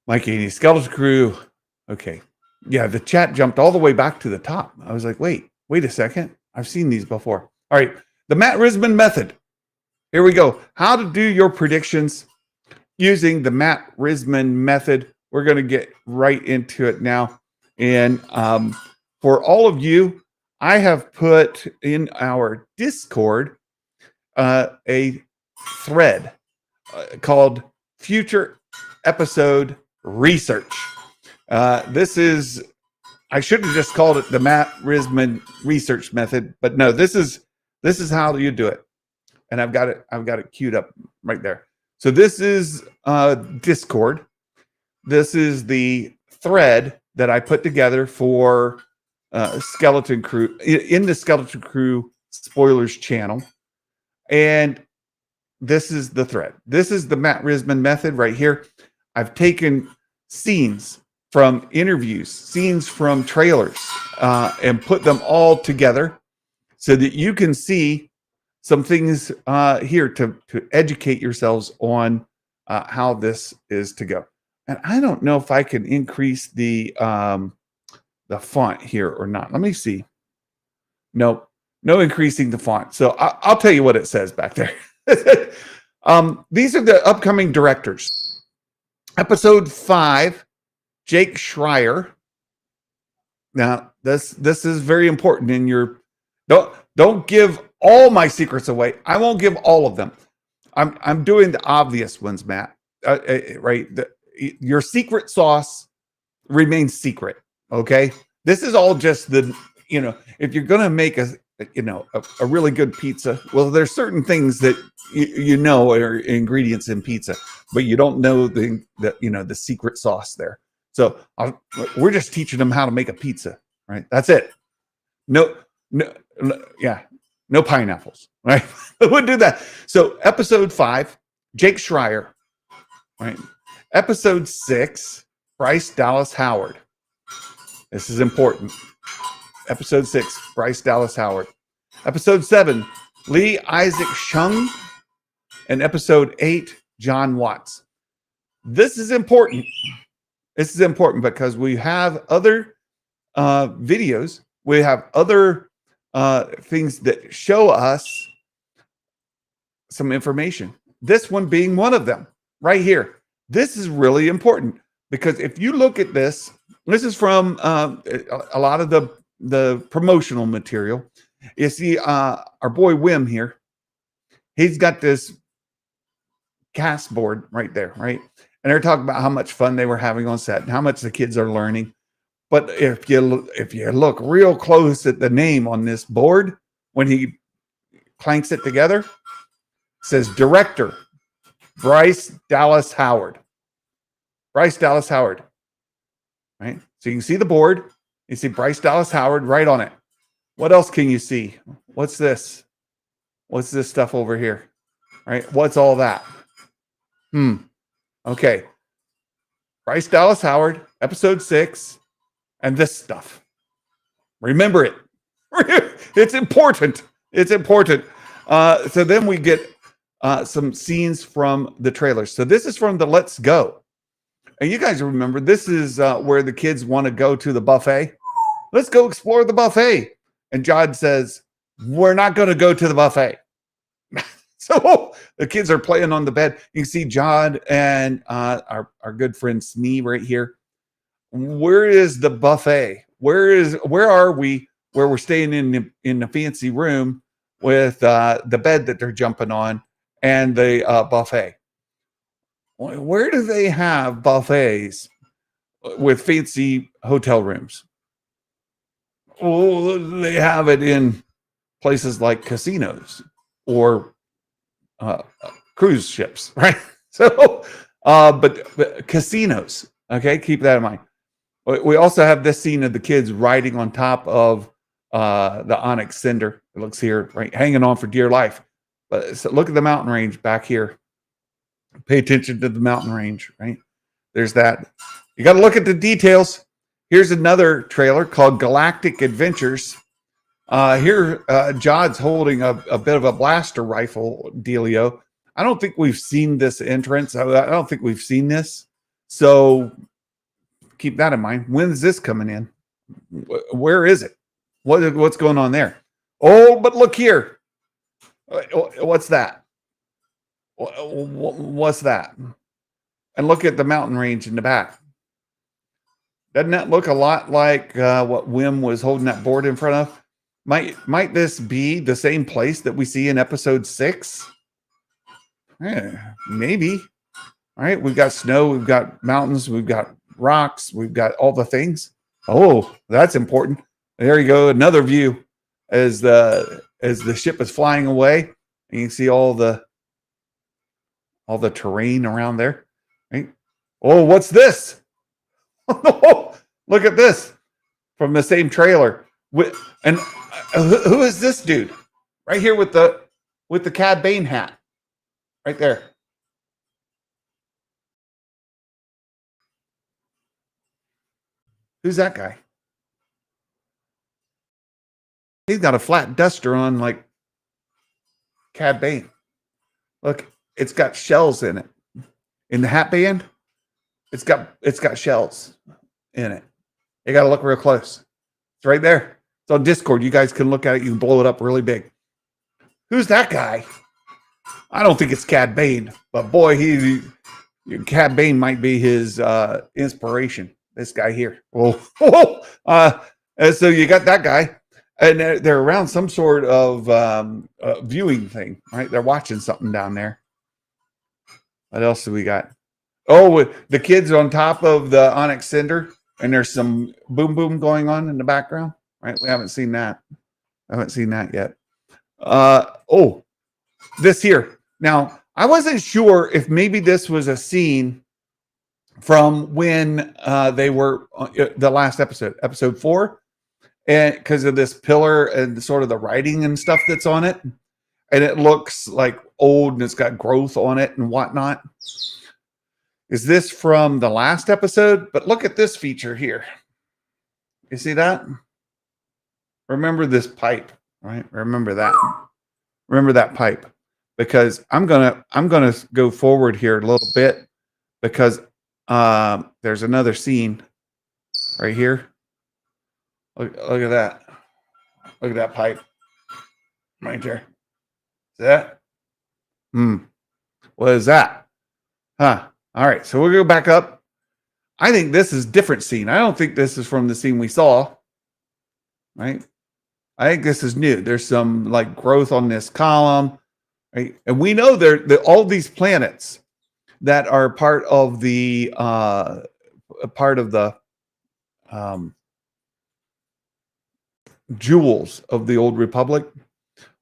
Mike Haney, Skeleton Crew. Okay. Yeah, the chat jumped all the way back to the top. I was like, wait a second. I've seen these before. All right. The Matt Risman method. Here we go. How to do your predictions using the Matt Risman method. We're going to get right into it now. And for all of you, I have put in our Discord a thread called Future Episode Research. This is, I should have just called it the Matt Risman Research Method, but no, this is how you do it. And I've got it queued up right there. So this is Discord. This is the thread that I put together for Skeleton Crew in the Skeleton Crew spoilers channel. And this is the thread. This is the Matt Risman method right here. I've taken scenes from interviews, scenes from trailers, and put them all together so that you can see some things here to educate yourselves on how this is to go. And I don't know if I can increase the font here or not. Let me see. No increasing the font. So I'll tell you what it says back there. These are the upcoming directors. Episode 5, Jake Schreier. Now, this is very important in your don't give all my secrets away. I won't give all of them. I'm doing the obvious ones, Matt. Right? Your secret sauce remains secret. Okay. This is all just if you're going to make a really good pizza, well, there's certain things that you know are ingredients in pizza, but you don't know the secret sauce there. So we're just teaching them how to make a pizza, right? That's it. No, yeah, no pineapples, right? We'll do that. So episode 5, Jake Schreier, right? Episode 6, Bryce Dallas Howard. This is important. Episode 6, Bryce Dallas Howard. Episode 7, Lee Isaac Chung. And episode 8, John Watts. This is important. This is important because we have other videos. We have other things that show us some information. This one being one of them right here. This is really important because if you look at this, this is from a lot of the promotional material. You see our boy Wim here. He's got this cast board right there, right? And they're talking about how much fun they were having on set and how much the kids are learning. But if you look real close at the name on this board, when he clanks it together, it says director Bryce Dallas Howard. Bryce Dallas Howard, right? So you can see the board. You see Bryce Dallas Howard right on it. What else can you see? What's this? What's this stuff over here? Right? What's all that? Okay. Bryce Dallas Howard, episode 6, and this stuff. Remember it. It's important. It's important. So then we get some scenes from the trailers. So this is from the Let's Go. And you guys remember, this is where the kids want to go to the buffet. Let's go explore the buffet. And Jod says, we're not going to go to the buffet. So the kids are playing on the bed. You can see Jod and our good friend Smee right here. Where is the buffet? Where are we? Where we're staying in the fancy room with the bed that they're jumping on and the buffet. Where do they have buffets with fancy hotel rooms? Well, they have it in places like casinos or cruise ships, right? So, but casinos, okay, keep that in mind. We also have this scene of the kids riding on top of the onyx cinder. It looks here, right, hanging on for dear life. But so look at the mountain range back here. Pay attention to the mountain range, right? There's that. You got to look at the details. Here's another trailer called Galactic Adventures. Here, Jod's holding a bit of a blaster rifle dealio. I don't think we've seen this entrance. I don't think we've seen this. So keep that in mind. When's this coming in? Where is it? What's going on there? Oh, but look here. What's that? What's that? And look at the mountain range in the back. Doesn't that look a lot like what Wim was holding that board in front of? Might this be the same place that we see in episode 6? Yeah, maybe. All right, we've got snow, we've got mountains, we've got rocks, we've got all the things. Oh, that's important. There you go, another view as the ship is flying away. And you can see all the terrain around there. Right? Oh, what's this? Look at this from the same trailer. And who is this dude right here with the Cad Bane hat right there? Who's that guy? He's got a flat duster on like Cad Bane. Look, it's got shells in it. In the hat band, it's got shells in it. You got to look real close. It's right there. It's on Discord. You guys can look at it. You can blow it up really big. Who's that guy? I don't think it's Cad Bane, but boy, Cad Bane might be his inspiration. This guy here. Oh, and so you got that guy, and they're around some sort of viewing thing, right? They're watching something down there. What else do we got? Oh, the kids on top of the onyx cinder, and there's some boom boom going on in the background, right? We haven't seen that. I haven't seen that yet. Oh, this here. Now, I wasn't sure if maybe this was a scene from when they were the last episode 4, and because of this pillar and sort of the writing and stuff that's on it, and it looks like old and it's got growth on it and whatnot. Is this from the last episode? But look at this feature here. You see that? Remember this pipe, right? Remember that. Remember that pipe, because I'm gonna go forward here a little bit, because there's another scene right here. Look at that. Look at that pipe right there. See that? What is that? Huh. All right. So we'll go back up. I think this is a different scene. I don't think this is from the scene we saw. Right? I think this is new. There's some like growth on this column. Right? And we know all these planets that are part of the jewels of the old republic.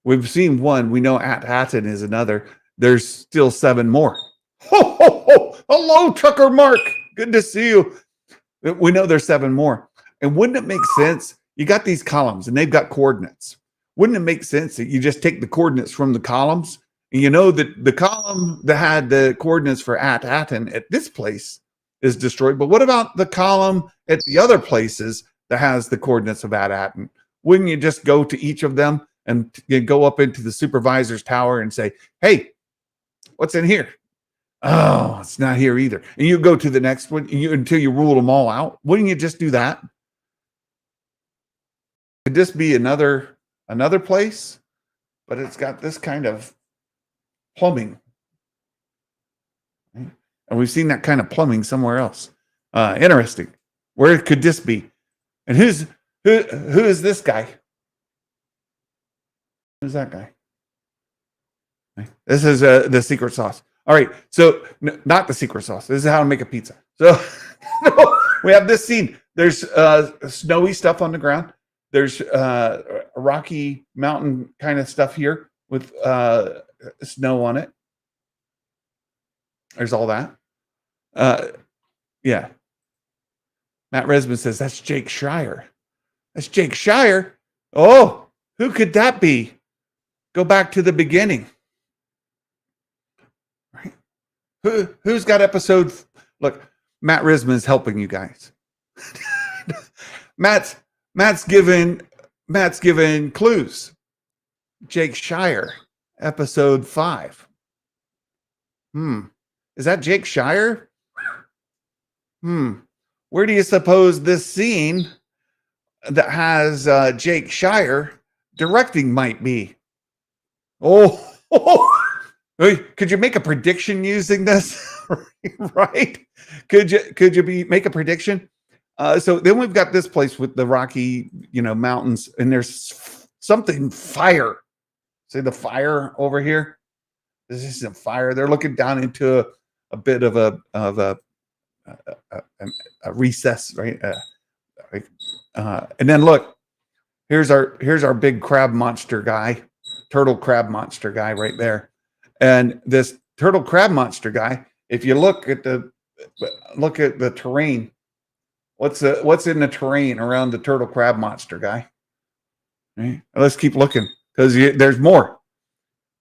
We've seen one. We know At-Hatton is another. There's still 7 more. Ho, ho, ho. Hello, Trucker Mark. Good to see you. We know there's 7 more. And wouldn't it make sense? You got these columns and they've got coordinates. Wouldn't it make sense that you just take the coordinates from the columns? And you know that the column that had the coordinates for At-Hatton at this place is destroyed. But what about the column at the other places that has the coordinates of At-Hatton? Wouldn't you just go to each of them and go up into the supervisor's tower and say, hey, what's in here? Oh, it's not here either. And you go to the next one until you rule them all out. Wouldn't you just do that? Could this be another place? But it's got this kind of plumbing. Right? And we've seen that kind of plumbing somewhere else. Interesting. Where could this be? And who is this guy? Who's that guy? This is the secret sauce. All right, so not the secret sauce. This is how to make a pizza. So we have this scene. There's snowy stuff on the ground. There's a rocky mountain kind of stuff here with snow on it. There's all that. Yeah. Matt Resman says, that's Jake Schreier. That's Jake Schreier? Oh, who could that be? Go back to the beginning. Right? Who's got episode? Look, Matt Risman's helping you guys. Matt's given clues. Jake Schreier, episode 5. Is that Jake Schreier? Where do you suppose this scene that has Jake Schreier directing might be? Oh, could you make a prediction using this? Right? Could you make a prediction? So then we've got this place with the rocky, mountains, and there's something fire. See the fire over here? This is some fire. They're looking down into a bit of a recess, right? And then look, here's our big crab monster guy, turtle crab monster guy right there. And this turtle crab monster guy, if you look at the terrain, what's in the terrain around the turtle crab monster guy? Right? Let's keep looking, because there's more.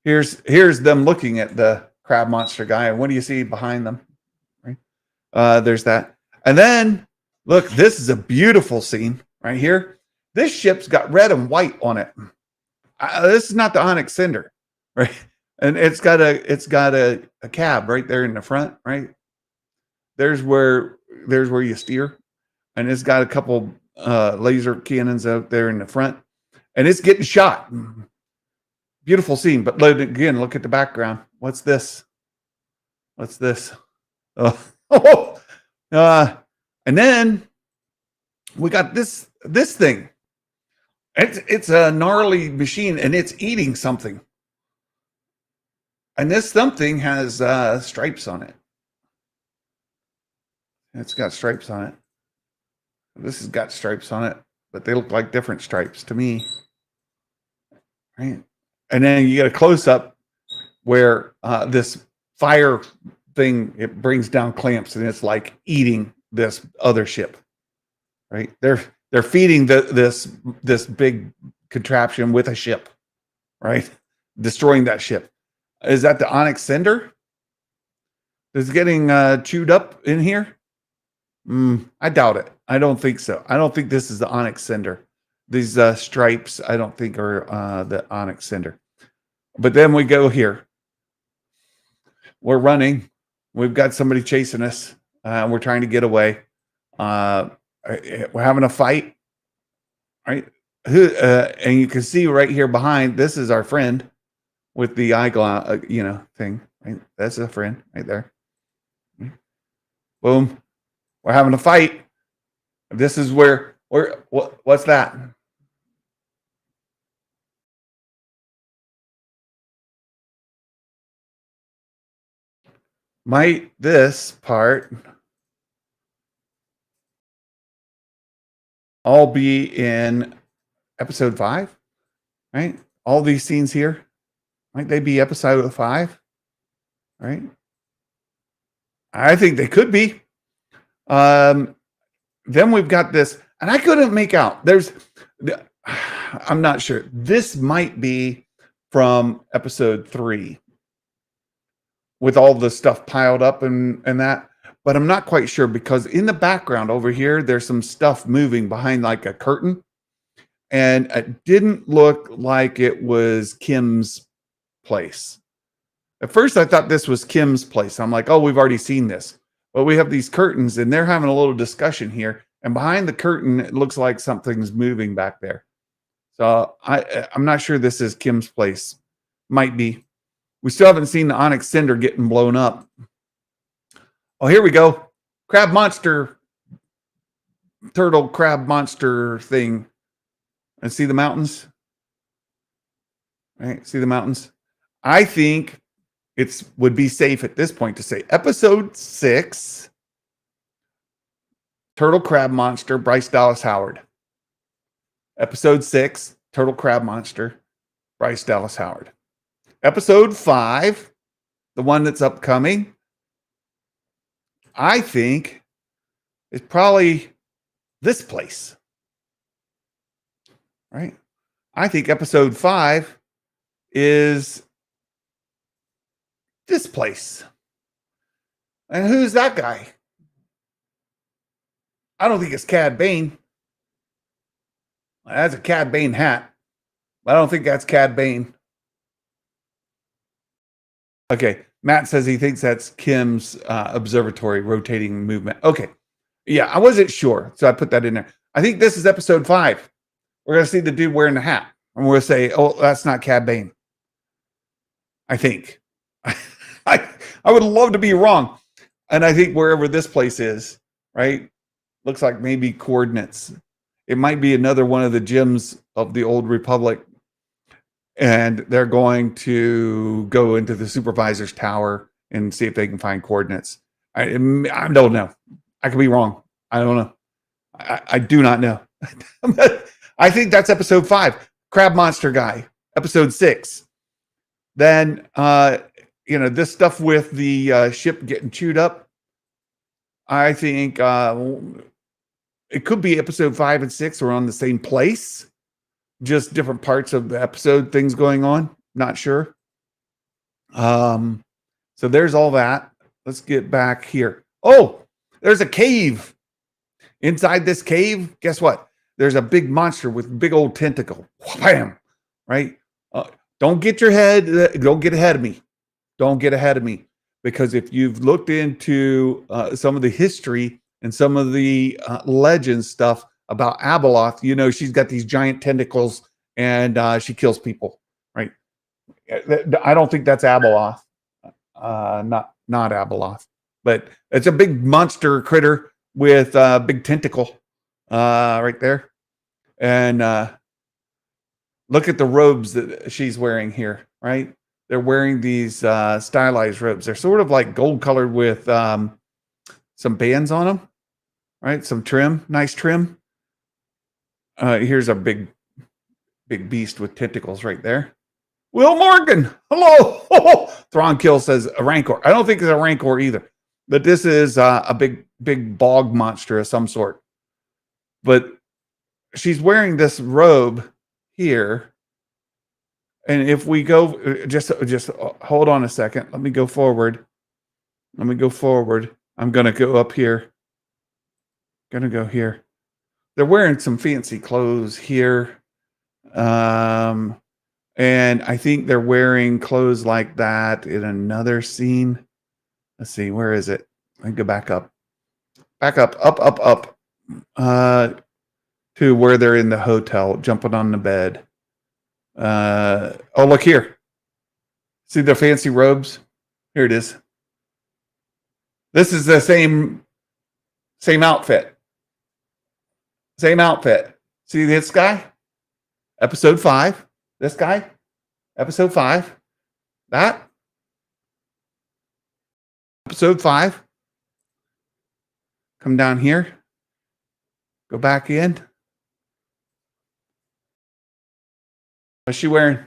Here's them looking at the crab monster guy, and what do you see behind them? Right? There's that. And then look, this is a beautiful scene right here. This ship's got red and white on it. This is not the Onyx Cinder, right? And it's got a cab right there in the front, right? There's where you steer, and it's got a couple laser cannons out there in the front, and it's getting shot. Beautiful scene, but again, look at the background. What's this? Oh, and then we got this thing. It's a gnarly machine, and it's eating something. And this something has stripes on it. It's got stripes on it. This has got stripes on it, but they look like different stripes to me. Right? And then you get a close-up where this fire thing, it brings down clamps, and it's like eating this other ship. Right? They're feeding this big contraption with a ship, right? Destroying that ship. Is that the Onyx Cinder? Is it getting chewed up in here? I doubt it. I don't think so. I don't think this is the Onyx Cinder. These stripes, I don't think are the Onyx Cinder. But then we go here. We're running. We've got somebody chasing us. We're trying to get away. We're having a fight, right? And you can see right here behind. This is our friend with the eyeglass, thing. Right? That's a friend right there. Boom. We're having a fight. This is what's that? Might this part all be in episode 5? Right? All these scenes here, might they be episode 5? Right? I think they could be. Then we've got this, and I couldn't make out. I'm not sure. This might be from episode 3 with all the stuff piled up and that, but I'm not quite sure because in the background over here, there's some stuff moving behind like a curtain, and it didn't look like it was Kim's place. At first, I thought this was Kim's place. I'm like, oh, we've already seen this. But we have these curtains, and they're having a little discussion here. And behind the curtain, it looks like something's moving back there. So I'm not sure this is Kim's place. Might be. We still haven't seen the Onyx Cinder getting blown up. Oh, here we go. Crab monster. Turtle crab monster thing. And see the mountains? Right? See the mountains? I think it would be safe at this point to say episode 6, Turtle Crab Monster, Bryce Dallas Howard. Episode 6, Turtle Crab Monster, Bryce Dallas Howard. Episode 5, the one that's upcoming, I think is probably this place. Right? I think episode 5 is this place. And who's that guy? I don't think it's Cad Bane. That's a Cad Bane hat. I don't think that's Cad Bane. Okay. Matt says he thinks that's Kim's observatory rotating movement. Okay. Yeah, I wasn't sure. So I put that in there. I think this is episode 5. We're going to see the dude wearing the hat. And we're going to say, oh, that's not Cad Bane. I think. I would love to be wrong. And I think wherever this place is, right, looks like maybe coordinates. It might be another one of the gyms of the old Republic. And they're going to go into the supervisor's tower and see if they can find coordinates. I don't know. I could be wrong. I don't know. I do not know. I think that's episode 5. Crab Monster Guy. Episode 6. Then, this stuff with the ship getting chewed up. I think it could be episode 5 and 6 are on the same place. Just different parts of the episode, things going on. Not sure. So there's all that. Let's get back here. Oh, there's a cave. Inside this cave, guess what? There's a big monster with big old tentacle. Wham! Right? Don't get ahead of me. Don't get ahead of me. Because if you've looked into some of the history and some of the legend stuff about Abeloth, she's got these giant tentacles and she kills people, right? I don't think that's Abeloth. Not Abeloth. But it's a big monster critter with a big tentacle right there. And look at the robes that she's wearing here, right? They're wearing these stylized robes. They're sort of like gold colored with some bands on them, right? Some trim, nice trim. Here's a big beast with tentacles right there. Will Morgan, hello. Thrawn Kill says a rancor. I don't think it's a rancor either, but this is a big bog monster of some sort. But she's wearing this robe here. And if we go, just hold on a second. Let me go forward. I'm going to go up here. Going to go here. They're wearing some fancy clothes here. And I think they're wearing clothes like that in another scene. Let's see, where is it? I go back up. Up. To where they're in the hotel, jumping on the bed. Oh, look here. See their fancy robes? Here it is. This is the same outfit. Same outfit. See this guy? Episode 5. This guy? Episode 5. That? Episode 5. Come down here. Go back in. What's she wearing?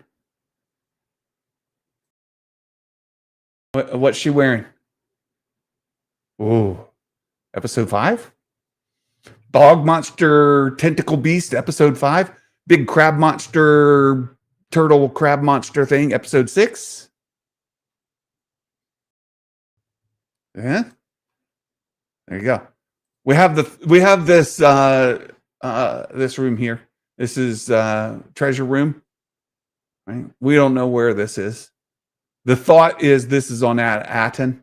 What's she wearing? Oh, episode 5? Dog monster, tentacle beast, episode 5. Big crab monster, turtle crab monster thing, episode 6. Yeah. There you go. We have this this room here. This is treasure room. Right? We don't know where this is. The thought is this is on Aten.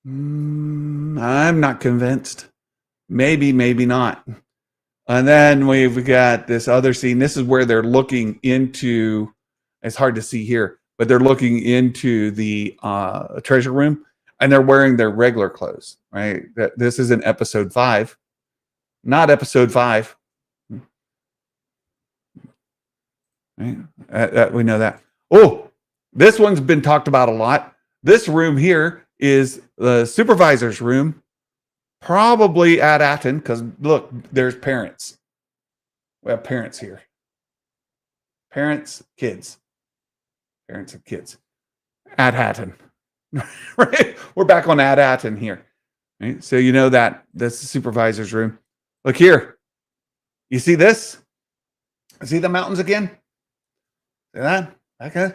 I'm not convinced. Maybe not. And then we've got this other scene. This is where they're looking into. It's hard to see here, but they're looking into the treasure room, and they're wearing their regular clothes. Right. This is in episode 5, not episode 5. Right? We know that. Oh, this one's been talked about a lot. This room here is the supervisor's room, probably at Aten, because look, there's parents. We have parents here. Parents, kids. Parents and kids. At Aten. Right? We're back on at Aten here. Right? So you know that that's the supervisor's room. Look here. You see this? See the mountains again? See that? Okay.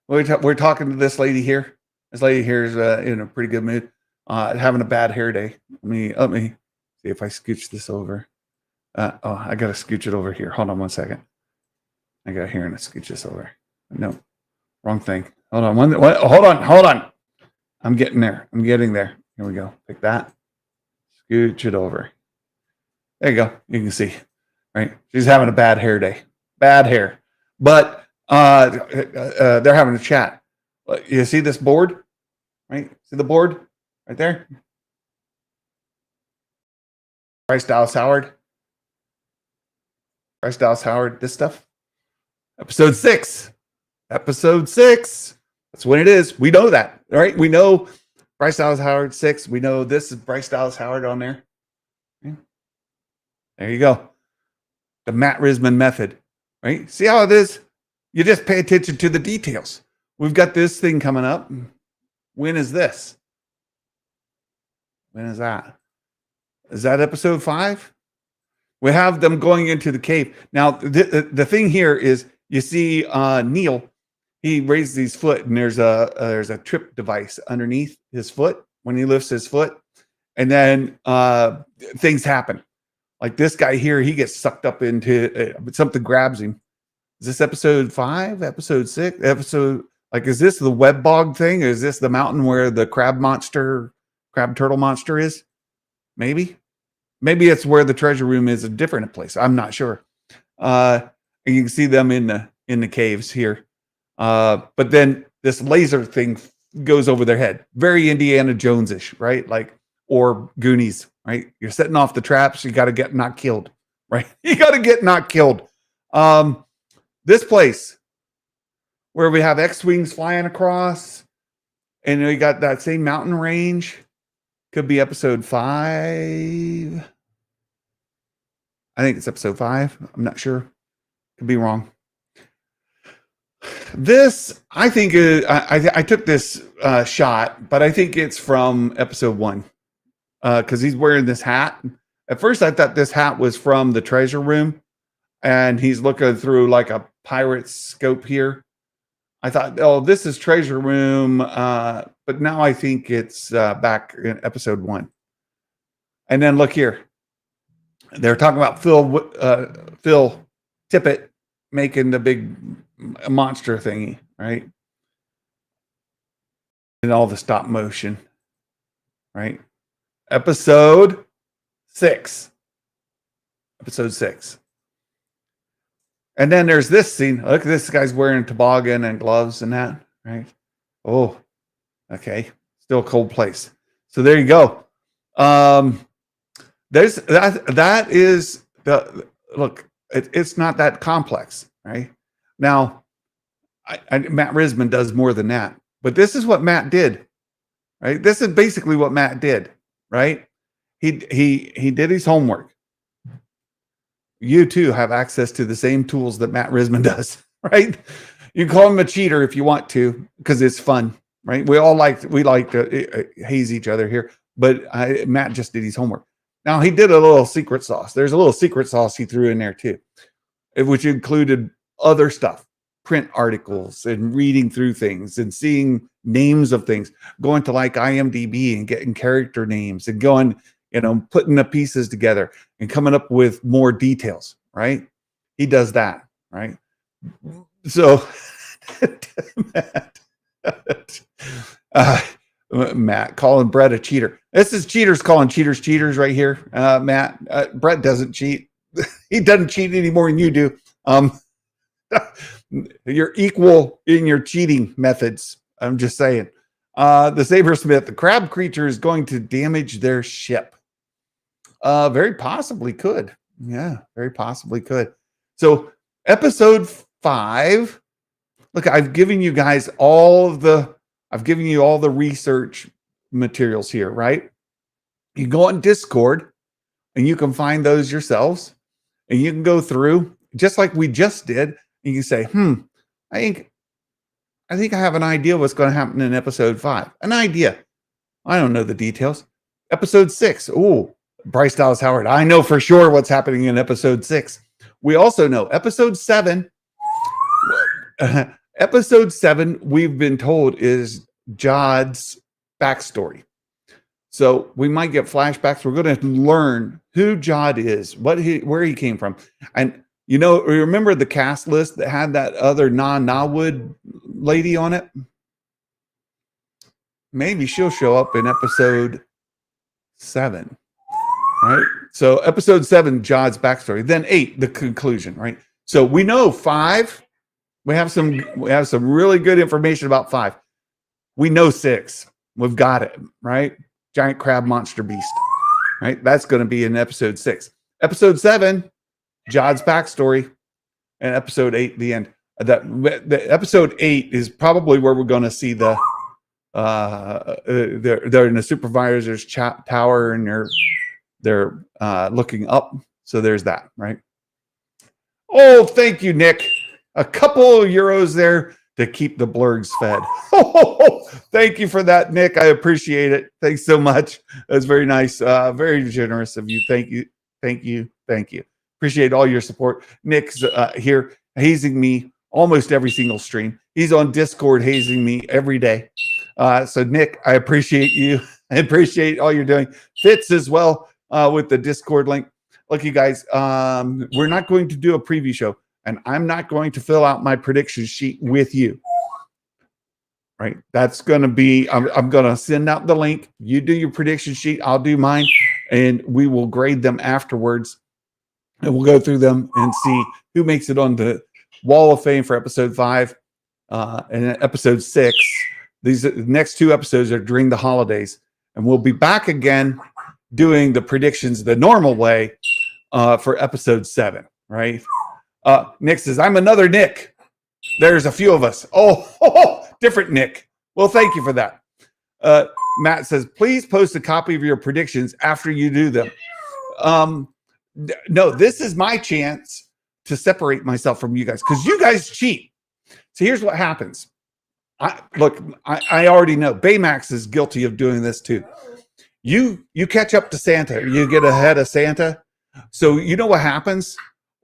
We're talking to this lady here. This lady here is in a pretty good mood, having a bad hair day. Let me see if I scooch this over. I gotta scooch it over here. Hold on one second. I got here and I scooch this over. No, wrong thing. Hold on. Hold on. I'm getting there. Here we go. Pick that. Scooch it over. There you go. You can see, right? She's having a bad hair day. Bad hair. But they're having a chat. You see this board? Right? See the board? Right there? Bryce Dallas Howard. This stuff. Episode 6. That's when it is. We know that, right? We know Bryce Dallas Howard 6. We know this is Bryce Dallas Howard on there. Okay. There you go. The Matt Risman method, right? See how it is? You just pay attention to the details. We've got this thing coming up. When is this? When is that? Is that episode 5? We have them going into the cave. Now, the thing here is you see Neil. He raises his foot, and there's a trip device underneath his foot when he lifts his foot. And then things happen. Like this guy here, he gets sucked up into something grabs him. Is this episode 5? Episode 6? Is this the web bog thing? Is this the mountain where the crab turtle monster is? Maybe it's where the treasure room is, a different place. I'm not sure. And you can see them in the caves here. But then this laser thing goes over their head. Very Indiana Jones-ish, right? Or Goonies, right? You're setting off the traps. You got to get not killed, right? You got to get not killed. This place where we have X-Wings flying across, and we got that same mountain range. Could be episode 5. I think it's episode 5. I'm not sure. Could be wrong. This, I think, I took this shot, but I think it's from episode 1 because he's wearing this hat. At first, I thought this hat was from the treasure room, and he's looking through like a pirate's scope here. I thought, oh, this is treasure room, but now I think it's back in episode 1. And then look here, they're talking about Phil Tippett making the big monster thingy, right? And all the stop motion, right? Episode 6. And then there's this scene. Look, this guy's wearing toboggan and gloves and that, right? Oh, okay. Still a cold place. So there you go. There's that is the look. It's not that complex, right? Now, Matt Risman does more than that, but this is what Matt did, right? This is basically what Matt did, right? He did his homework. You too have access to the same tools that Matt Risman does, right? You can call him a cheater if you want to, because it's fun, right? We like to haze each other here, but Matt just did his homework. Now he did a little secret sauce. There's a little secret sauce he threw in there too, which included other stuff, print articles and reading through things and seeing names of things, going to like IMDb and getting character names and going, putting the pieces together and coming up with more details, right? He does that, right? So Matt calling Brett a cheater. This is cheaters calling cheaters right here. Matt, Brett doesn't cheat. He doesn't cheat any more than you do. You're equal in your cheating methods. I'm just saying. The Sabersmith, the crab creature is going to damage their ship. Very possibly could. Yeah, very possibly could. So episode 5. Look, I've given you guys all the research materials here, right? You go on Discord and you can find those yourselves, and you can go through just like we just did. And you can say, I think I have an idea what's going to happen in episode 5. An idea. I don't know the details. Episode 6. Ooh, Bryce Dallas Howard. I know for sure what's happening in episode 6. We also know episode 7. Episode 7, we've been told, is Jod's backstory. So we might get flashbacks. We're going to learn who Jod is, where he came from. And remember the cast list that had that other Nawood lady on it? Maybe she'll show up in episode 7, right? So episode 7, Jod's backstory. Then 8, the conclusion, right? So we know 5. We have some really good information about 5. We know 6. We've got it, right? Giant crab monster beast, right? That's going to be in episode 6. Episode 7, Jod's backstory, and episode 8, the end. The episode 8 is probably where we're going to see they're in the supervisor's tower and they're looking up. So there's that, right? Oh, thank you, Nick. A couple of euros there to keep the blurgs fed. Oh, thank you for that, Nick. I appreciate it. Thanks so much. That's very nice. Very generous of you. Thank you. Appreciate all your support. Nick's here hazing me almost every single stream. He's on Discord hazing me every day. So Nick, I appreciate you. I appreciate all you're doing. Fitz as well with the Discord link. Look, you guys, we're not going to do a preview show, and I'm not going to fill out my prediction sheet with you. Right? That's going to be, I'm going to send out the link. You do your prediction sheet. I'll do mine, and we will grade them afterwards. And we'll go through them and see who makes it on the Wall of Fame for episode 5 and episode 6. These next 2 episodes are during the holidays, and we'll be back again doing the predictions the normal way for episode 7, right? Nick says, I'm another Nick. There's a few of us. Oh, different Nick. Well, thank you for that. Matt says, please post a copy of your predictions after you do them. No, this is my chance to separate myself from you guys because you guys cheat. So here's what happens. I already know Baymax is guilty of doing this too. You catch up to Santa, you get ahead of Santa. So you know what happens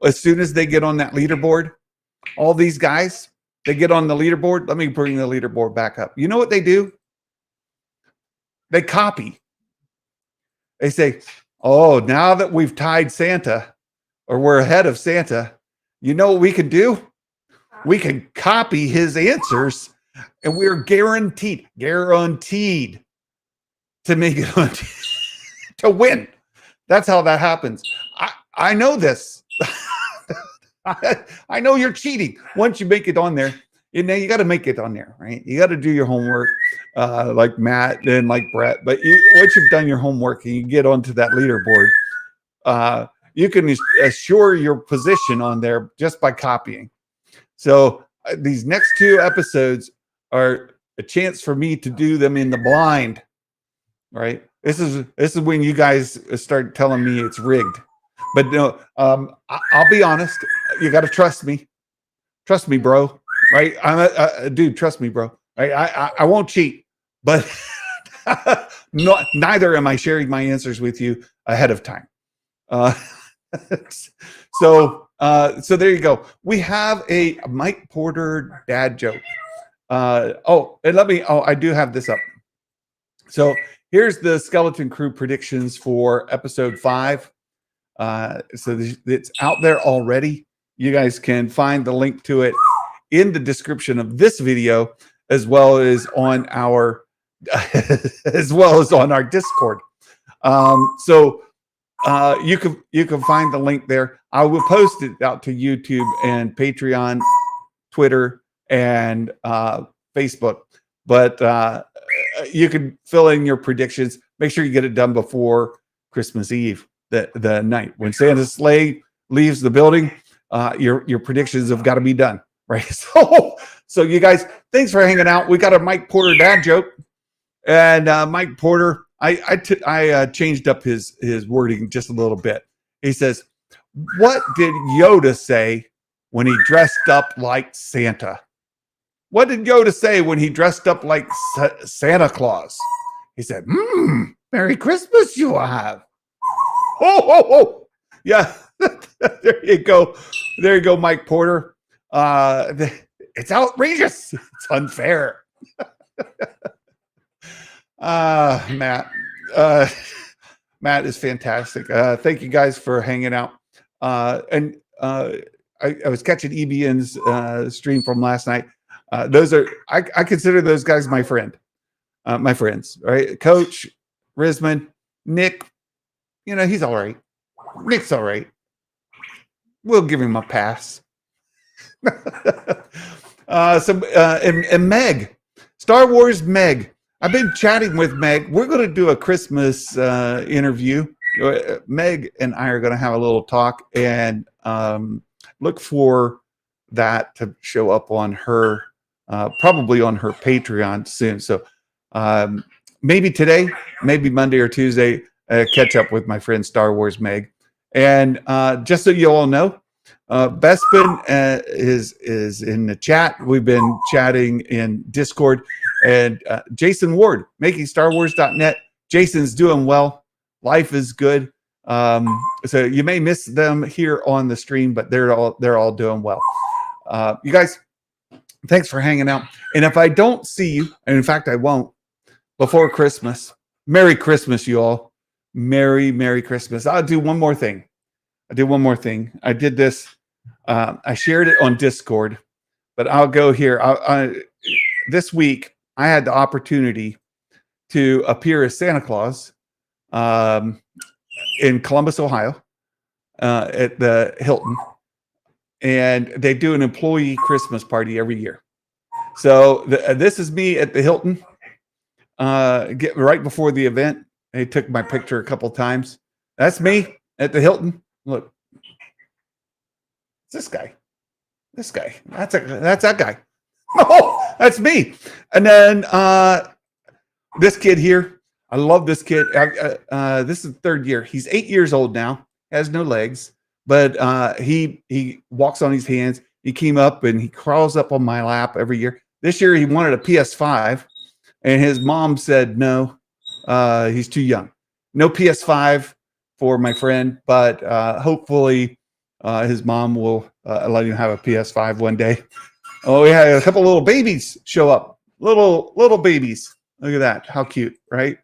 as soon as they get on that leaderboard? All these guys, they get on the leaderboard. Let me bring the leaderboard back up. You know what they do? They copy. They say, "Oh, now that we've tied Santa, or we're ahead of Santa, you know what we can do? We can copy his answers, and we're guaranteed to make it on to win." That's how that happens. I know this. I know you're cheating. Once you make it on there, you know you got to make it on there, right? You got to do your homework, like Matt and like Brett. But once you've done your homework and you get onto that leaderboard, you can assure your position on there just by copying. So these next 2 episodes are a chance for me to do them in the blind, right? This is when you guys start telling me it's rigged. But no, I'll be honest. You got to trust me. Trust me, bro. Right? I'm a dude. Trust me, bro. Right? I won't cheat, but neither am I sharing my answers with you ahead of time. So there you go. We have a Mike Porter dad joke. And I do have this up. So here's the Skeleton Crew predictions for episode 5. So it's out there already. You guys can find the link to it in the description of this video, as well as on our Discord. You can find the link there. I will post it out to YouTube and Patreon, Twitter, and Facebook. But you can fill in your predictions. Make sure you get it done before Christmas Eve, the night when Santa's sleigh leaves the building. Your predictions have got to be done, right? So you guys, thanks for hanging out. We got a Mike Porter dad joke, and Mike Porter, I changed up his wording just a little bit. He says, "What did Yoda say when he dressed up like Santa?" What did Yoda say when he dressed up like Santa Claus? He said, "Merry Christmas, you have." Oh. Yeah, there you go. There you go, Mike Porter. It's outrageous. It's unfair. Matt. Matt is fantastic. Thank you guys for hanging out. I was catching EBN's stream from last night. I consider those guys my friends, right? Coach Risman, Nick, he's all right. Nick's all right. We'll give him a pass. And Meg, Star Wars Meg. I've been chatting with Meg. We're going to do a Christmas interview. Meg and I are going to have a little talk, and look for that to show up on her, probably on her Patreon soon. So maybe today, maybe Monday or Tuesday, catch up with my friend Star Wars Meg. And just so you all know, Bespin is in the chat. We've been chatting in Discord. And Jason Ward, makingstarwars.net. Jason's doing well. Life is good. So you may miss them here on the stream, but they're all doing well. You guys, thanks for hanging out. And if I don't see you, and in fact I won't, before Christmas, Merry Christmas, you all. Merry Christmas. I'll do one more thing. I did this. I shared it on Discord, but I'll go here. This week, I had the opportunity to appear as Santa Claus in Columbus, Ohio, at the Hilton. And they do an employee Christmas party every year. So this is me at the Hilton, right before the event. They took my picture a couple times. That's me at the Hilton. Look, it's this guy. That's that guy. Oh, that's me. And then this kid here. I love this kid. This is the 3rd year. He's 8 years old now. Has no legs, but he walks on his hands. he came up and he crawls up on my lap every year. This year he wanted a PS5, and his mom said no, he's too young. No PS5 for my friend, but hopefully his mom will let him have a PS5 one day. Oh, we had a couple little babies show up. Little babies. Look at that. How cute, right?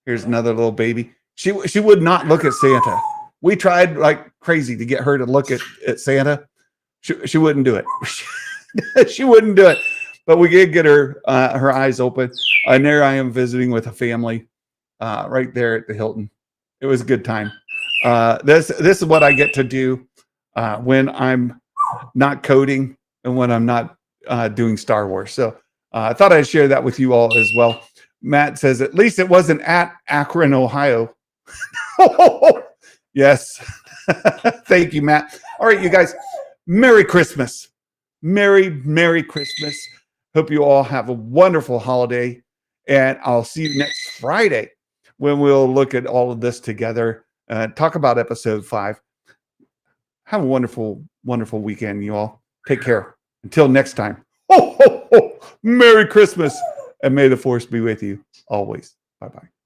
Here's another little baby. She would not look at Santa. We tried like crazy to get her to look at Santa. She wouldn't do it. She wouldn't do it. But we did get her eyes open. And there I am visiting with a family right there at the Hilton. It was a good time. This is what I get to do when I'm not coding and when I'm not doing Star Wars. So I thought I'd share that with you all as well. Matt says, at least it wasn't at Akron, Ohio. Yes. Thank you, Matt. All right, you guys. Merry Christmas. Merry Christmas. Hope you all have a wonderful holiday. And I'll see you next Friday when we'll look at all of this together and talk about episode 5. Have a wonderful weekend, you all. Take care. Until next time. Merry Christmas. And may the force be with you always. Bye-bye.